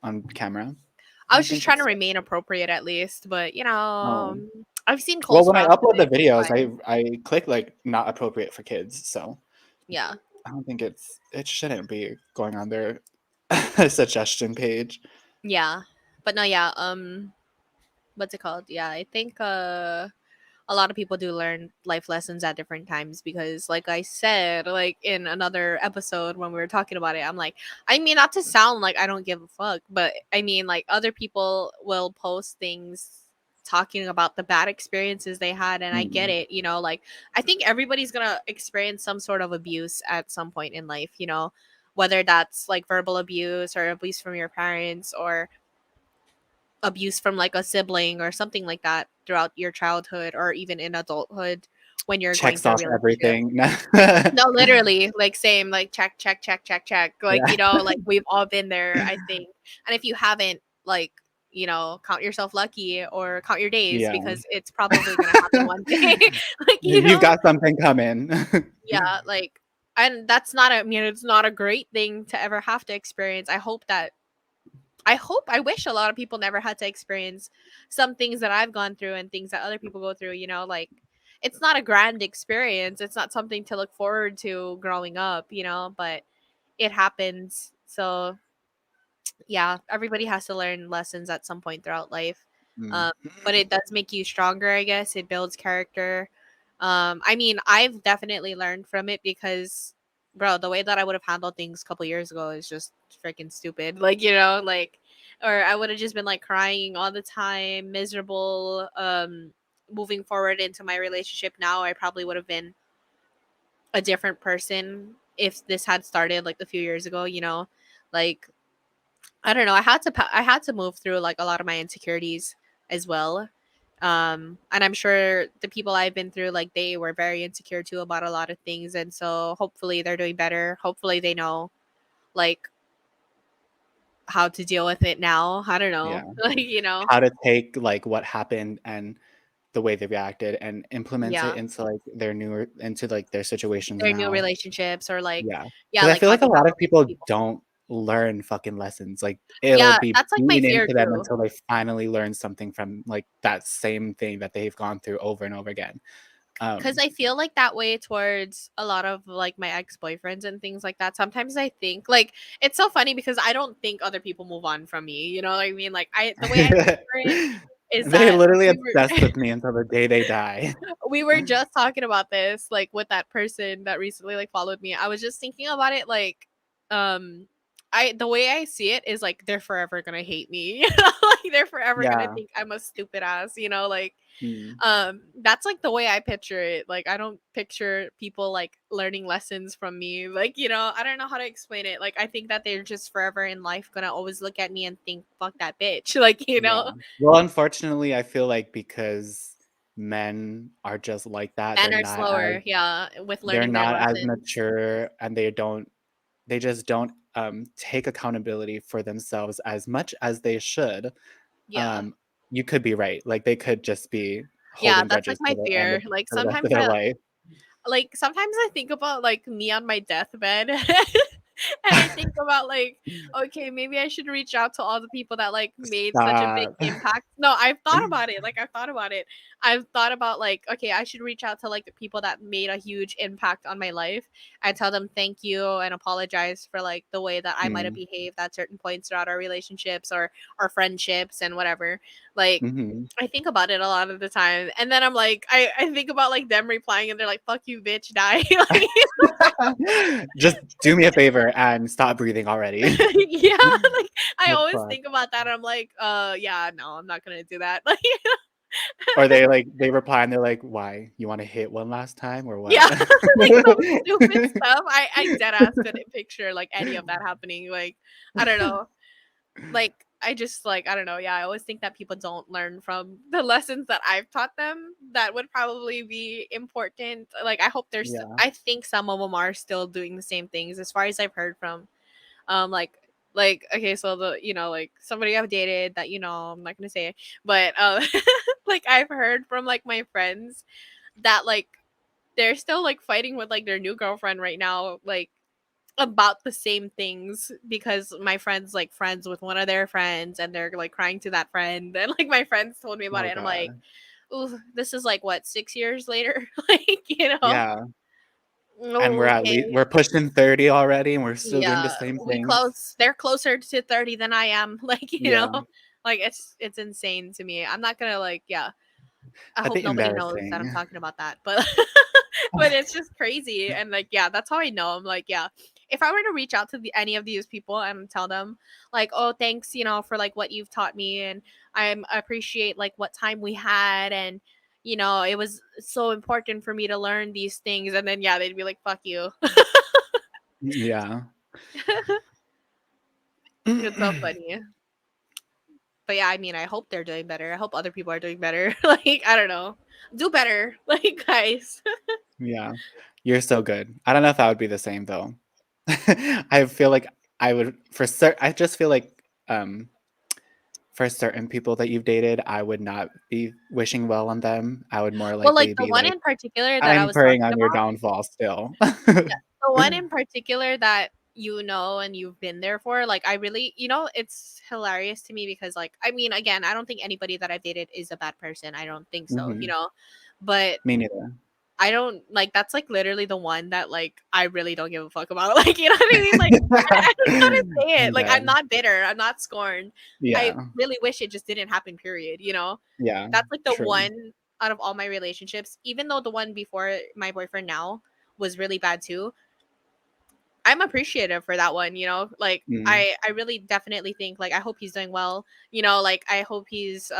on camera. I I was don't just think trying to it's. remain appropriate at least, but Oh, I've seen Cole well, when I Sprouse do upload the it. It's videos, fine. I click like not appropriate for kids, so Yeah. I don't think it shouldn't be going on their suggestion page. Yeah. But no, yeah, what's it called? Yeah, I think a lot of people do learn life lessons at different times because like I said like in another episode when we were talking about it, I'm like, I mean, not to sound like I don't give a fuck, but I mean like other people will post things talking about the bad experiences they had, and I get Mm, it, like I think everybody's gonna experience some sort of abuse at some point in life, whether that's like verbal abuse or abuse from your parents or abuse from like a sibling or something like that throughout your childhood or even in adulthood when you're going checks through a off relationship. everything. No, literally, like same, like check, check, check, check, check. Like, Yeah. like we've all been there, I think. And if you haven't, like, count yourself lucky or count your days Yeah. because it's probably gonna happen one day. Like, You've got something coming. yeah, like, and that's not a, I mean, it's not a great thing to ever have to experience. I wish a lot of people never had to experience some things that I've gone through and things that other people go through, like it's not a grand experience. It's not something to look forward to growing up, but it happens. So, yeah, everybody has to learn lessons at some point throughout life. Mm. Um, but it does make you stronger, I guess. It builds character. I mean, I've definitely learned from it because, bro, the way that I would have handled things a couple years ago is just freaking stupid. Like, like, or I would have just been like crying all the time, miserable. Moving forward into my relationship now, I probably would have been a different person if this had started like a few years ago. Like I don't know. I had to move through like a lot of my insecurities as well. And I'm sure the people I've been through, like they were very insecure too about a lot of things, and so hopefully they're doing better. Hopefully they know like how to deal with it now. I don't know. Yeah. Like, How to take like what happened and the way they reacted and implement it yeah, into like their situations their new now. relationships or like Yeah. yeah, Because I like feel how like to a lot handle of things with people people. don't learn fucking lessons. Like it'll Yeah, be that's like my beaten fear into them too. until they finally learn something from like that same thing that they've gone through over and over again. Because Um, I feel like that way towards a lot of like my ex-boyfriends and things like that. Sometimes I think like it's so funny because I don't think other people move on from me. You know what I mean? Like I the way I picture it is they that literally we were obsessed with me until the day they die. we were just talking about this like with that person that recently like followed me. I was just thinking about it like um I the way I see it is like they're forever gonna hate me. You know, like they're forever gonna Yeah. think I'm a stupid ass, you know, like Mm. that's like the way I picture it. Like I don't picture people like learning lessons from me. Like, you know, I don't know how to explain it. Like I think that they're just forever in life gonna always look at me and think, fuck that bitch. Like, you Yeah. know, Well, unfortunately, I feel like because men are just like that, men are slower, yeah, with they're learning their not as lessons. mature, and they just don't take accountability for themselves as much as they should. Yeah. Um, you could be right. Like they could just be Yeah, holding that's like grudges my fear. Like for the rest of their life. sometimes I think about like me on my deathbed and I think about like, okay, maybe I should reach out to all the people that like made such a big Stop. impact. No, I've thought about it. Like I've thought about it. I've thought about like, okay, I should reach out to like the people that made a huge impact on my life and tell them thank you and apologize for like the way that I might have Mm. behaved at certain points throughout our relationships or our friendships and whatever. Like Mhm. I think about it a lot of the time. And then I'm like, I think about like them replying and they're like, fuck you, bitch, die. Like, Just do me a favor and stop breathing already. yeah. Like I The always fuck? think about that. I'm like, yeah, no, I'm not gonna do that. Like Or they reply and they're like, "Why? You wanna hit one last time or what?" yeah, like some stupid stuff. I dead ass couldn't picture like any of that happening. Like, I don't know. Like I just like I don't know. Yeah, I always think that people don't learn from the lessons that I've taught them that would probably be important. Like I hope there's Yeah. I think some of them are still doing the same things as far as I've heard from like okay, so the you know like somebody I've dated that you know I'm not going to say but like I've heard from like my friends that like they're still like fighting with like their new girlfriend right now like about the same things because my friends like friends with one of their friends and they're like crying to that friend and like my friends told me about Oh it and I'm like, god. ooh, this is like what 6 years later. Like you know, Yeah. And okay, we're pushing 30 already and we're still doing the yeah, same we things. close they're closer to 30 than I am. Like you know, Yeah. like it's insane to me. I'm not gonna like yeah, I A hope bit nobody knows that I'm embarrassing. talking about that, but but it's just crazy. And like, yeah, that's how I know. I'm like, yeah, if I were to reach out to any of these people and tell them like, oh, thanks, you know, for like what you've taught me, and I appreciate like what time we had, and you know, it was so important for me to learn these things, and then yeah, they'd be like, fuck you. Yeah. It's so funny. But yeah, I mean, I hope they're doing better. I hope other people are doing better. Like, I don't know, do better, like guys. Yeah. You're so good. I don't know if I would be the same though. I feel like I would I just feel like for certain people that you've dated, I would not be wishing well on them. I would more Well, like likely the be one like, in particular that I "I'm was preying talking on your about. downfall still." Yeah, the one in particular that you know and you've been there for, like I really, you know, it's hilarious to me because like I mean, again, I don't think anybody that I've dated is a bad person. I don't think so, you Mhm. know. But Me neither. I don't like that's like literally the one that like I really don't give a fuck about. Like, you know what I mean? Like I don't know how to say I'm it. Like I'm dead. not bitter. I'm not scorned. I Yeah. really wish it just didn't happen, period, you know? Yeah. That's like the True. one out of all my relationships, even though the one before my boyfriend now was really bad too. I'm appreciative for that one, you know? Like Mm. I really definitely think like I hope he's doing well. You know, like I hope he's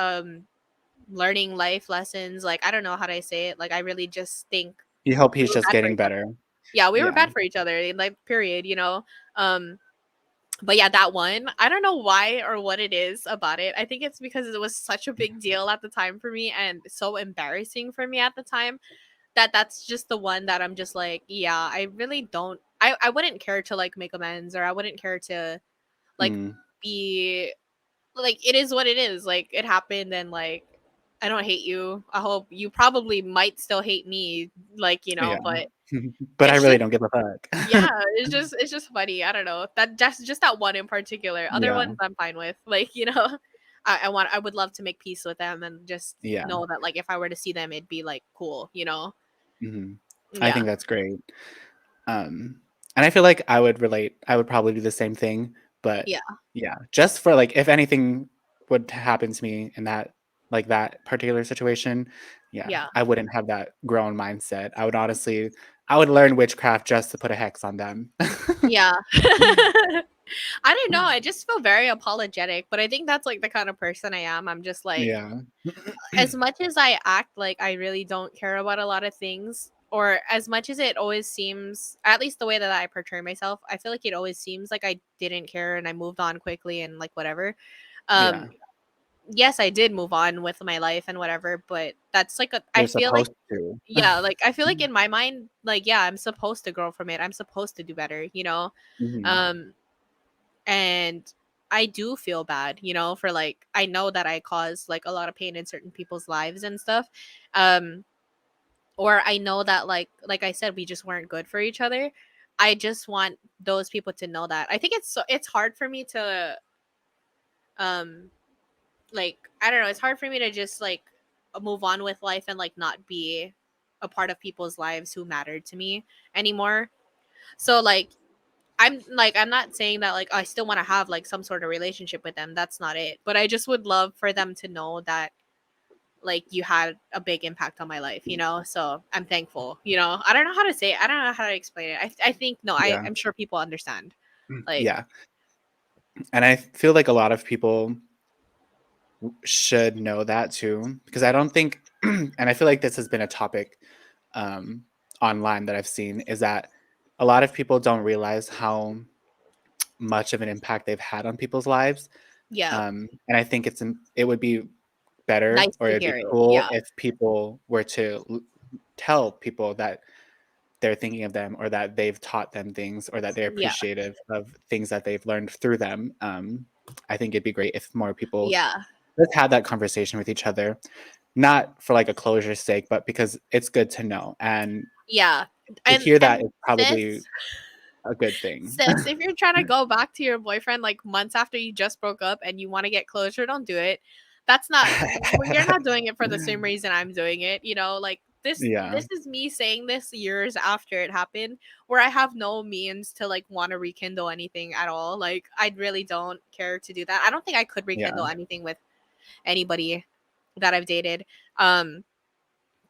learning life lessons. Like I don't know how to say it. Like I really just think You hope we he's were just bad for getting each other. better. Yeah, we were Yeah. bad for each other, like period, you know. Um but yeah, that one, I don't know why or what it is about it. I think it's because it was such a big deal at the time for me and so embarrassing for me at the time that that's just the one that I'm just like, yeah, I really don't I wouldn't care to like make amends or I wouldn't care to like Mm. be like it is what it is. Like it happened and like I don't hate you. I hope you probably might still hate me, like, you know, Yeah. but But I it's really just don't give a yeah, fuck. it's just funny. I don't know. That just that one in particular. Other Yeah. ones I'm fine with. Like, you know, I would love to make peace with them and just Yeah. know that like if I were to see them it'd be like cool, you know. Mhm. I think Yeah. that's great. And I feel like I would relate. I would probably do the same thing, but Yeah. yeah, just for like if anything would happen to me in that like that particular situation, yeah, Yeah. I wouldn't have that grown mindset. I would honestly, I would learn witchcraft just to put a hex on them. Yeah. I don't know. I just feel very apologetic, but I think that's like the kind of person I am. I'm just like, Yeah. as much as I act like I really don't care about a lot of things, or as much as it always seems, at least the way that I portray myself, I feel like it always seems like I didn't care and I moved on quickly and like whatever. Yeah. Um, yes, I did move on with my life and whatever, but that's like I You're feel like, supposed to. yeah, like I feel like in my mind, like, yeah, I'm supposed to grow from it. I'm supposed to do better, you know? Mhm. Um, and I do feel bad, for like I know that I caused like a lot of pain in certain people's lives and stuff. Um or I know that like I said we just weren't good for each other. I just want those people to know that. I think it's hard for me to um like I don't know, it's hard for me to just like move on with life and like not be a part of people's lives who mattered to me anymore. So like I'm not saying that like I still want to have like some sort of relationship with them. That's not it. But I just would love for them to know that like you had a big impact on my life. So I'm thankful. I don't know how to say it. I don't know how to explain it. I think no, Yeah. I'm sure people understand. Like, Yeah. And I feel like a lot of people should know that too, because I don't think, and I feel like this has been a topic um, online that I've seen, is that a lot of people don't realize how much of an impact they've had on people's lives. yeah, And I think it would be better, nice or to it'd be hear it. cool Yeah, if people were to tell people that they're thinking of them, or that they've taught them things, or that they're yeah, appreciative of things that they've learned through them. I think it'd be great if more people yeah, just had that conversation with each other, not for like a closure's sake, but because it's good to know. And yeah. to And hear that and is probably sis, a good thing. sis, if you're trying to go back to your boyfriend like months after you just broke up and you want to get closure, don't do it. That's not You're not doing it for the same reason I'm doing it. Like Yeah. this is me saying this years after it happened, where I have no means to like want to rekindle anything at all. Like I really don't care to do that. I don't think I could Yeah. rekindle anything with anybody that I've dated. Um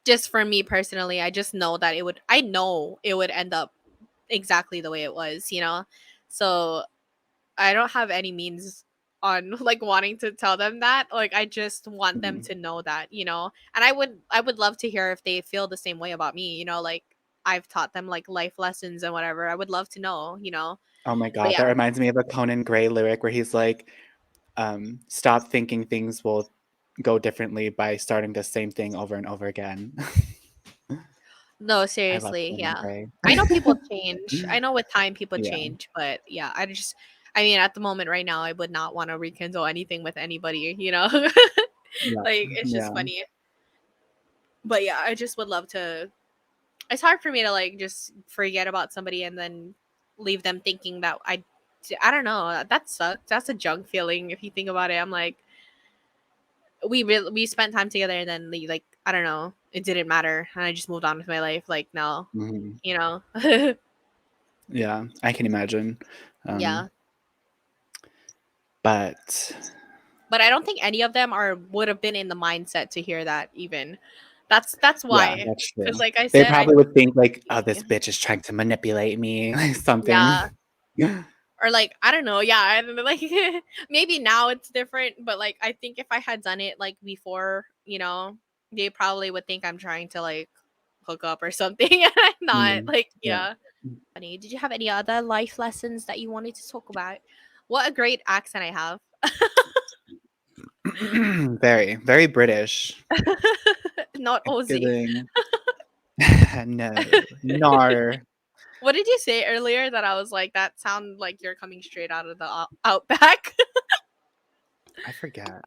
just for me personally, I just know that I know it would end up exactly the way it was. So I don't have any means on like wanting to tell them that. Like I just want them Mhm. to know that. And I would love to hear if they feel the same way about me, like I've taught them like life lessons and whatever. I would love to know. Oh my But god, that yeah. reminds me of a Conan Gray lyric where he's like, "Stop thinking things will go differently by starting the same thing over and over again." No, I love seriously, Conan yeah. Gray. I know people change. I know with time people Yeah, change, but yeah, I mean at the moment right now I would not want to rekindle anything with anybody. yeah, Like it's just yeah. funny. But yeah, I just would love to. It's hard for me to like just forget about somebody and then leave them thinking that I don't know. That sucks. That's a junk feeling if you think about it. I'm like we spent time together and then like I don't know. It didn't matter and I just moved on with my life. Like no, Mhm. you know. Yeah, I can imagine. Yeah. But But I don't think any of them are would have been in the mindset to hear that even. That's yeah, why. that's Because true. like I They said, I probably would think like, "Oh, this yeah. bitch is trying to manipulate me," like something. Yeah. Or like I don't know, yeah, I don't know, like maybe now it's different, but like I think if I had done it like before, they probably would think I'm trying to like hook up or something, and I'm not. Mhm. Like, Yeah. yeah. Funny. Did you have any other life lessons that you wanted to talk about? What a great accent I have. Very, very British. Not It's Aussie. giving no, nar. What did you say earlier that I was like that sound like you're coming straight out of the outback? I forget.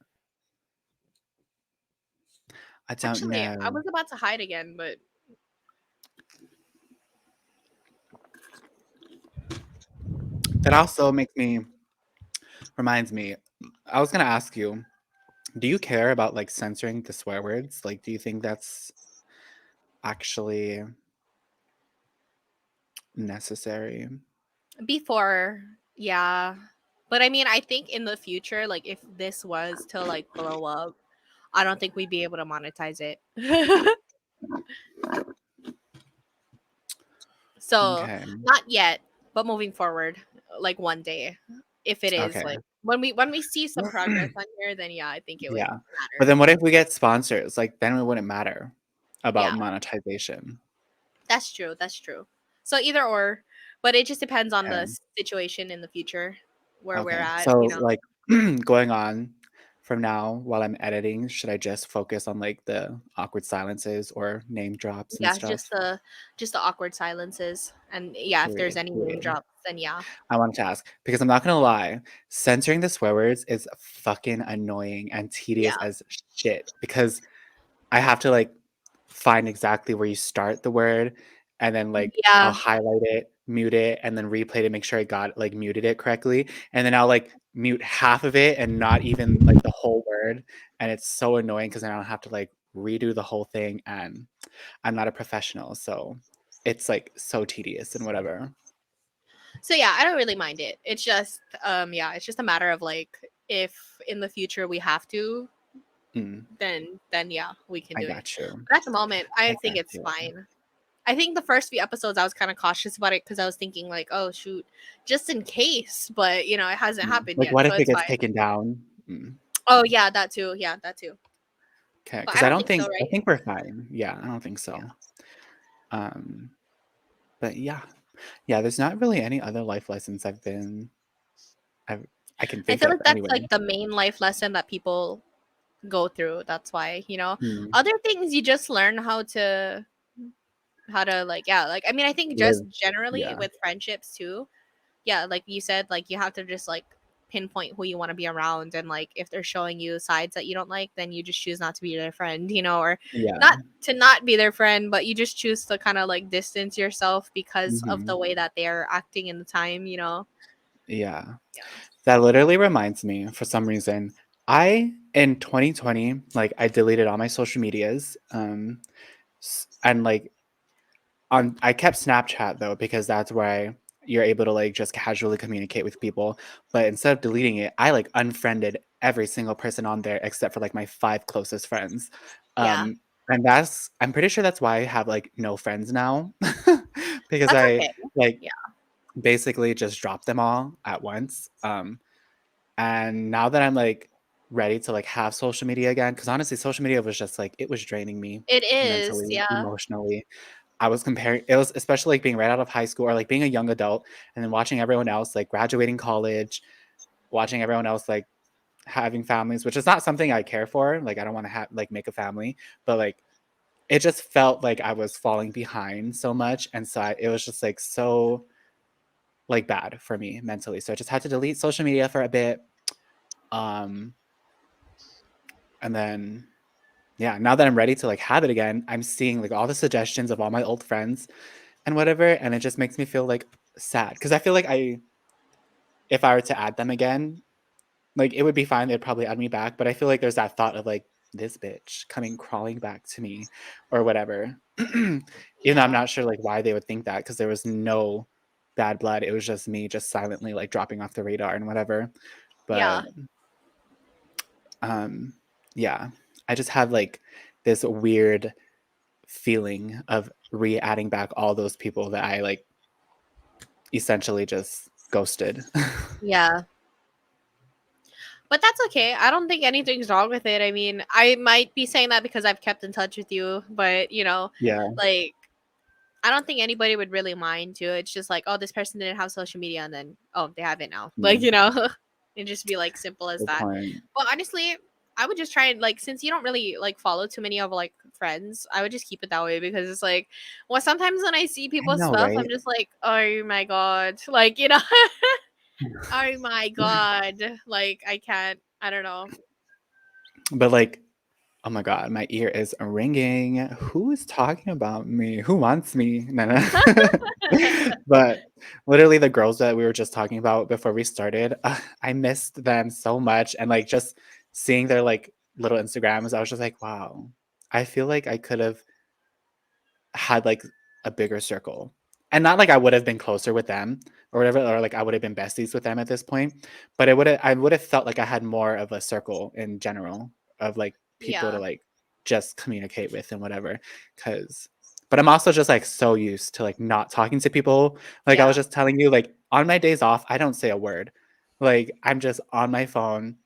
I don't Actually, I know. was about to hide again, but That also reminds me, I was gonna ask you, do you care about like censoring the swear words? Like, do you think that's actually necessary. Before, yeah. But I mean, I think in the future, like if this was to like blow up, I don't think we'd be able to monetize it. So Okay. not yet, but moving forward, like one day, if it is Okay. like when we see some progress on here, then yeah, I think it would Yeah. But matter. then what if we get sponsors? Like then it wouldn't matter about Yeah, monetization. that's true. That's true. So either or, but it just depends on the Okay. situation in the future where we're Okay. at. So like going on from now while I'm editing, should I just focus on like the awkward silences or name drops and Yeah, stuff? just the awkward silences, and yeah, if there's Period. any name Period. drops, then yeah, I wanted to ask because I'm not gonna lie, censoring the swear words is fucking annoying and tedious yeah, as shit because I have to like find exactly where you start the word and then like I'll yeah. highlight it, mute it, and then replay to make sure I got like muted it correctly. And then I'll like mute half of it and not even like the whole word. And it's so annoying because then I don't have to like redo the whole thing and I'm not a professional. So it's like so tedious and whatever. So yeah, I don't really mind it. It's just yeah, it's just a matter of like if in the future we have to, Mm, then yeah, we can I do it. got you. But at the moment, I I think got it's you. fine. I think the first few episodes I was kind of cautious about it because I was thinking like, oh shoot, just in case. But you know, it hasn't Mm. happened Like yet, what so if it it's gets fine. taken down? Mm. Oh yeah, that too. Yeah, that too. Okay, But because I I don't don't think so, think I right? think we're fine. Yeah, I don't think Yeah. so. Um, but yeah, yeah. There's not really any other life lessons I've I can I think feel of like that's anyway. like the main life lesson that people go through. That's why, Mm, other things you just learn how to like, yeah, like I mean, I think just live. generally Yeah, with friendships too. Yeah, like you said, like you have to just like pinpoint who you want to be around, and like if they're showing you sides that you don't like, then you just choose not to be their friend, or yeah, not to not be their friend, but you just choose to kind of like distance yourself because of the hmm way that they're acting in the time. yeah. Yeah. That literally reminds me, for some reason, I in 2020, like I deleted all my social medias, and like on I kept Snapchat though because that's where you're able to like just casually communicate with people. But instead of deleting it, I like unfriended every single person on there except for like my 5 closest friends. Yeah, Um, and I'm pretty sure that's why I have like no friends now because that's I okay. like Yeah, basically just dropped them all at once. And now that I'm like ready to like have social media again, because honestly, social media was just like it was draining me it is. mentally, Yeah, emotionally. I was comparing it was especially, like, being right out of high school or, like, being a young adult and then watching everyone else, like, graduating college, watching everyone else, like, having families, which is not something I care for, like, I don't wanna like, make a family, but, like, it just felt like I was falling behind so much, and so it was just, like, so, like, bad for me mentally, so I just had to delete social media for a bit, um, and then yeah, now that I'm ready to, like, have it again, I'm seeing, like, all the suggestions of all my old friends and whatever, and it just makes me feel, like, sad because I feel like if I were to add them again, like, it would be fine, they'd probably add me back, but I feel like there's that thought of, like, "This bitch coming crawling back to me," or whatever. Even though I'm yeah, not sure, like, why they would think that because there was no bad blood, it was just me just silently, like, dropping off the radar and whatever, yeah. but, um, yeah, I just have, like, this weird feeling of re-adding back all those people that I, like, essentially just ghosted. Yeah. But that's okay. I don't think anything's wrong with it. I mean, I might be saying that because I've kept in touch with you, but Yeah, like I don't think anybody would really mind too. It's just like, oh, this person didn't have social media, and then oh, they have it now. Like mm, it just be like simple as good that. point. But honestly, I would just try and like since you don't really like follow too many of like friends, I would just keep it that way because it's like, well, sometimes when I see I people's know, stuff, I'm right? just like, oh my god, like oh my god, like I can't. I don't know. But, like, oh my god, my ear is ringing. Who is talking about me? Who wants me? No, no. But, literally, the girls that we were just talking about before we started, I missed them so much, and, like, just seeing their, like, little Instagrams, I was just like, "Wow." I feel like I could've had like a bigger circle. And not like I would have been closer with them or whatever, or like I would have been besties with them at this point, but I would have felt like I had more of a circle in general of like people to Yeah. like just communicate with and whatever. Cause but I'm also just like so used to like not talking to people. Like I was Yeah. just telling you, like on my days off, I don't say a word. Like I'm just on my phone.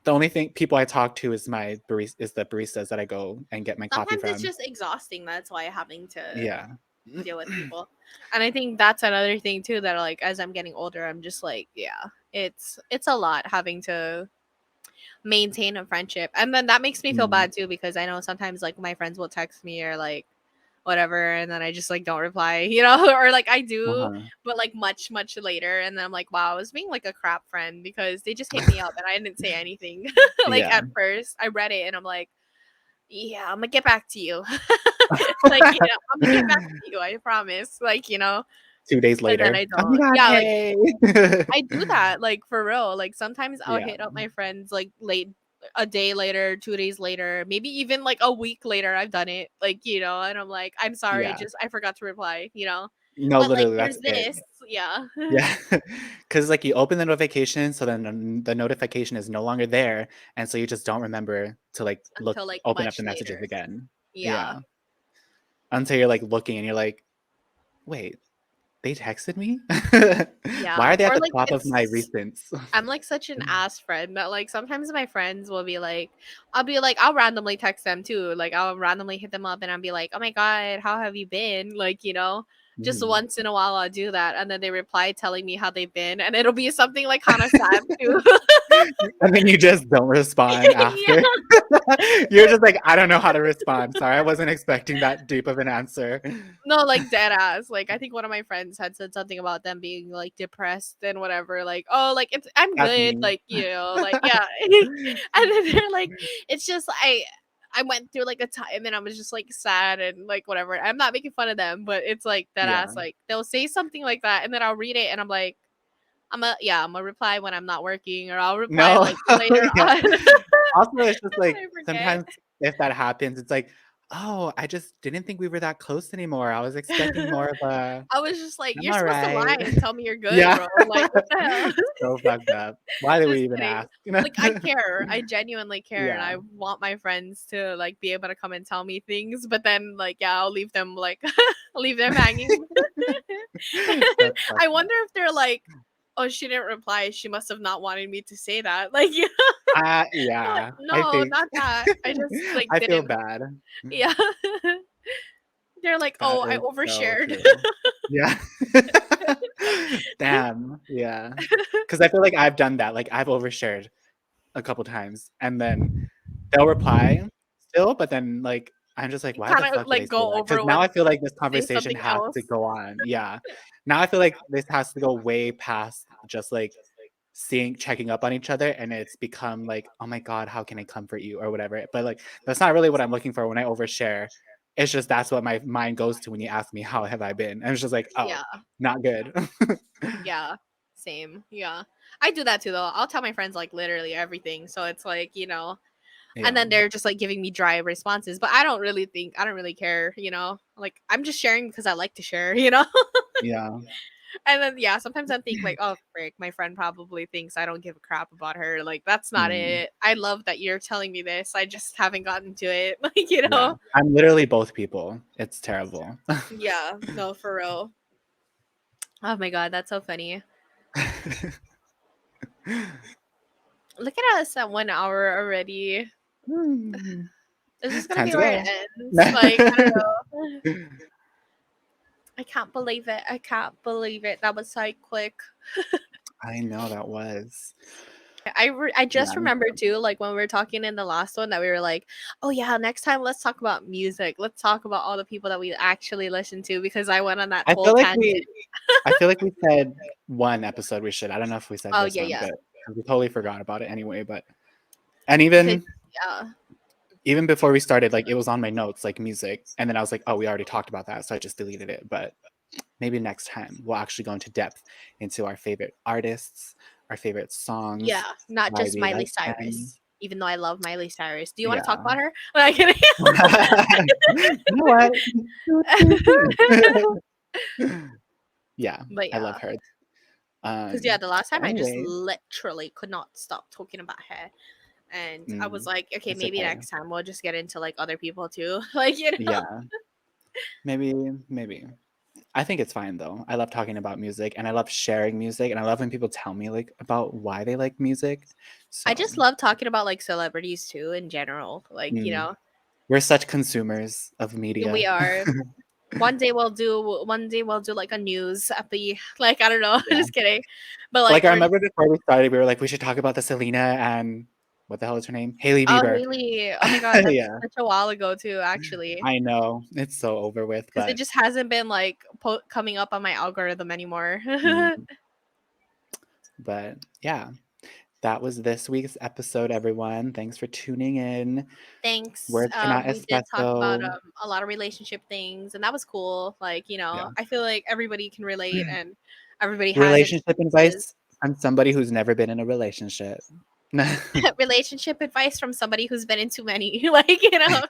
The only thing people I talk to is the baristas that I go and get my coffee Sometimes it's from. just exhausting. That's why having to Yeah. deal with people. And I think that's another thing too that like as I'm getting older, I'm just like, yeah, it's a lot having to maintain a friendship. And then that makes me feel Mm. bad too because I know sometimes like my friends will text me or like whatever and then I just like don't reply, or like I do, Uh-huh. but like much later and then I'm like, wow, I was being like a crap friend because they just hit me up and I didn't say anything. Like Yeah. at first I read it and I'm like, yeah, I'm gonna get back to you. Like, I'm gonna get back to you, I promise. Like, 2 days and then later, I "Oh my don't. god, Yeah, like hey." I do that, like for real. Like sometimes I'll Yeah. hit up my friends like late a day later, 2 days later, maybe even like a week later. I've done it, like and I'm like, I'm sorry, Yeah. just I forgot to reply. No, But like, literally, that's here's it. this, yeah, Yeah, because like, you open the notification, so then the notification is no longer there, and so you just don't remember to, like, until like open up much the messages later. again. Yeah, Yeah. Until you're, like, looking and you're like, "Wait, they texted me? Why yeah, are they at or the like top of my it's recents?" I'm like such an ass friend that like sometimes my friends will be like, I'll be like, I'll randomly text them too. Like I'll randomly hit them up and I'll be like, oh my God, how have you been? Like, just Mhm. once in a while I'll do that. And then they reply telling me how they've been. And it'll be something like kind of sad too. And then you just don't respond Yeah. after. You're just like, "I don't know how to respond. Sorry, I wasn't expecting that deep of an answer." No, like dead ass. Like I think one of my friends had said something about them being like depressed and whatever. Like, oh, like I'm That's good. me. Like like yeah. And then they're like, it's just I went through like a time and I was just like sad and like whatever. I'm not making fun of them, but it's like that Yeah. ass. Like they'll say something like that and then I'll read it and I'm like, I'm gonna reply when I'm not working or I'll reply No, like later yeah. on. Also, it's just like I forget. sometimes if that happens, it's like, "Oh, I just didn't think we were that close anymore. I was expecting more of a I was just like, 'I'm you're supposed to alright.'" lie and tell me you're good, Yeah. bro. Like what the hell? So fucked up. Why did we Just even kidding. ask? You know? Like I care. I genuinely care and Yeah. I want my friends to like be able to come and tell me things, but then like yeah, I'll leave them like leave them hanging. That's fucked I up. wonder if they're like, oh, she didn't reply. She must have not wanted me to say that. Like, like Yeah, I no, think not that. I just like I feel didn't. bad. Yeah. They're like, That oh, I is so overshared. true. Yeah. Damn, yeah. Because I feel like I've done that, like, I've overshared a couple times, and then they'll reply still, but then, like, I'm just like, You "Why the kind of fuck did they like say go that?" Because over now when I feel like this say conversation something has else. to go on, yeah. Now I feel like this has to go way past just, like, checking up on each other, and it's become like, "Oh my god, how can I comfort you?" or whatever, but, like, that's not really what I'm looking for when I overshare. It's just that's what my mind goes to when you ask me, "How have I been?" And it's just like, "Oh, Yeah. not good." Yeah, same. Yeah. I do that too though. I'll tell my friends like literally everything. So it's like, and Yeah, then they're just like giving me dry responses, but I don't really care. Like I'm just sharing because I like to share. yeah, And then yeah, sometimes I think like, oh frick, my friend probably thinks I don't give a crap about her. Like that's not mm, it. I love that you're telling me this. I just haven't gotten to it. Like, yeah. I'm literally both people. It's terrible. Yeah, no, for real. Oh my god, that's so funny. Look at us at 1 hour already. Mm, Is this gonna time be to where it go. ends? Like, I don't know. I can't believe it. I can't believe it. That was like quick. I know that was. I just Yeah, me remembered too. too, like when we were talking in the last one that we were like, oh yeah, next time let's talk about music. Let's talk about all the people that we actually listen to because I went on that I whole feel like tangent. we I feel like we said one episode we should. I don't know if we said Oh this yeah, one, yeah. but we totally forgot about it anyway, but and Because yeah, even before we started, like, it was on my notes, like, music, and then I was like, "Oh, we already talked about that," so I just deleted it, but maybe next time we'll actually go into depth into our favorite artists, our favorite songs, yeah, not why just we Miley like them. Cyrus. even though I love Miley Cyrus. Do you want to talk Yeah. about her? Like, You know what? Doot, doot, doot. Yeah, but I love yeah, her. because yeah, the last But time I just anyway, literally could not stop talking about her. And I was mm, like, okay, it's maybe okay. next time we'll just get into like other people too. Like, you know. Yeah, maybe. I think it's fine though. I love talking about music and I love sharing music and I love when people tell me like about why they like music. I So, just love talking about like celebrities too in general. Like, you mm, know, we're such consumers of we media. are. One day we'll do like a news epi. Like, I don't know. Yeah. Just kidding. But like Like I or remember before we started, we were like, we should talk about the Selena and what the hell is her name? Haley oh, Bieber. Haley. Oh my god, that's Yeah, such a while ago too, actually. I know. It's so over with, Because it but just hasn't been like coming up on my algorithm anymore. mm, but yeah, that was this week's episode, everyone. Thanks for tuning in. Thanks. Words cannot We did talk about espresso. a lot of relationship things, and that was cool. Like, you Yeah. know, I feel like everybody can relate, and everybody has Relationship experiences. advice from somebody who's never been in a relationship. Relationship advice from somebody who's been in too many. Like, you know.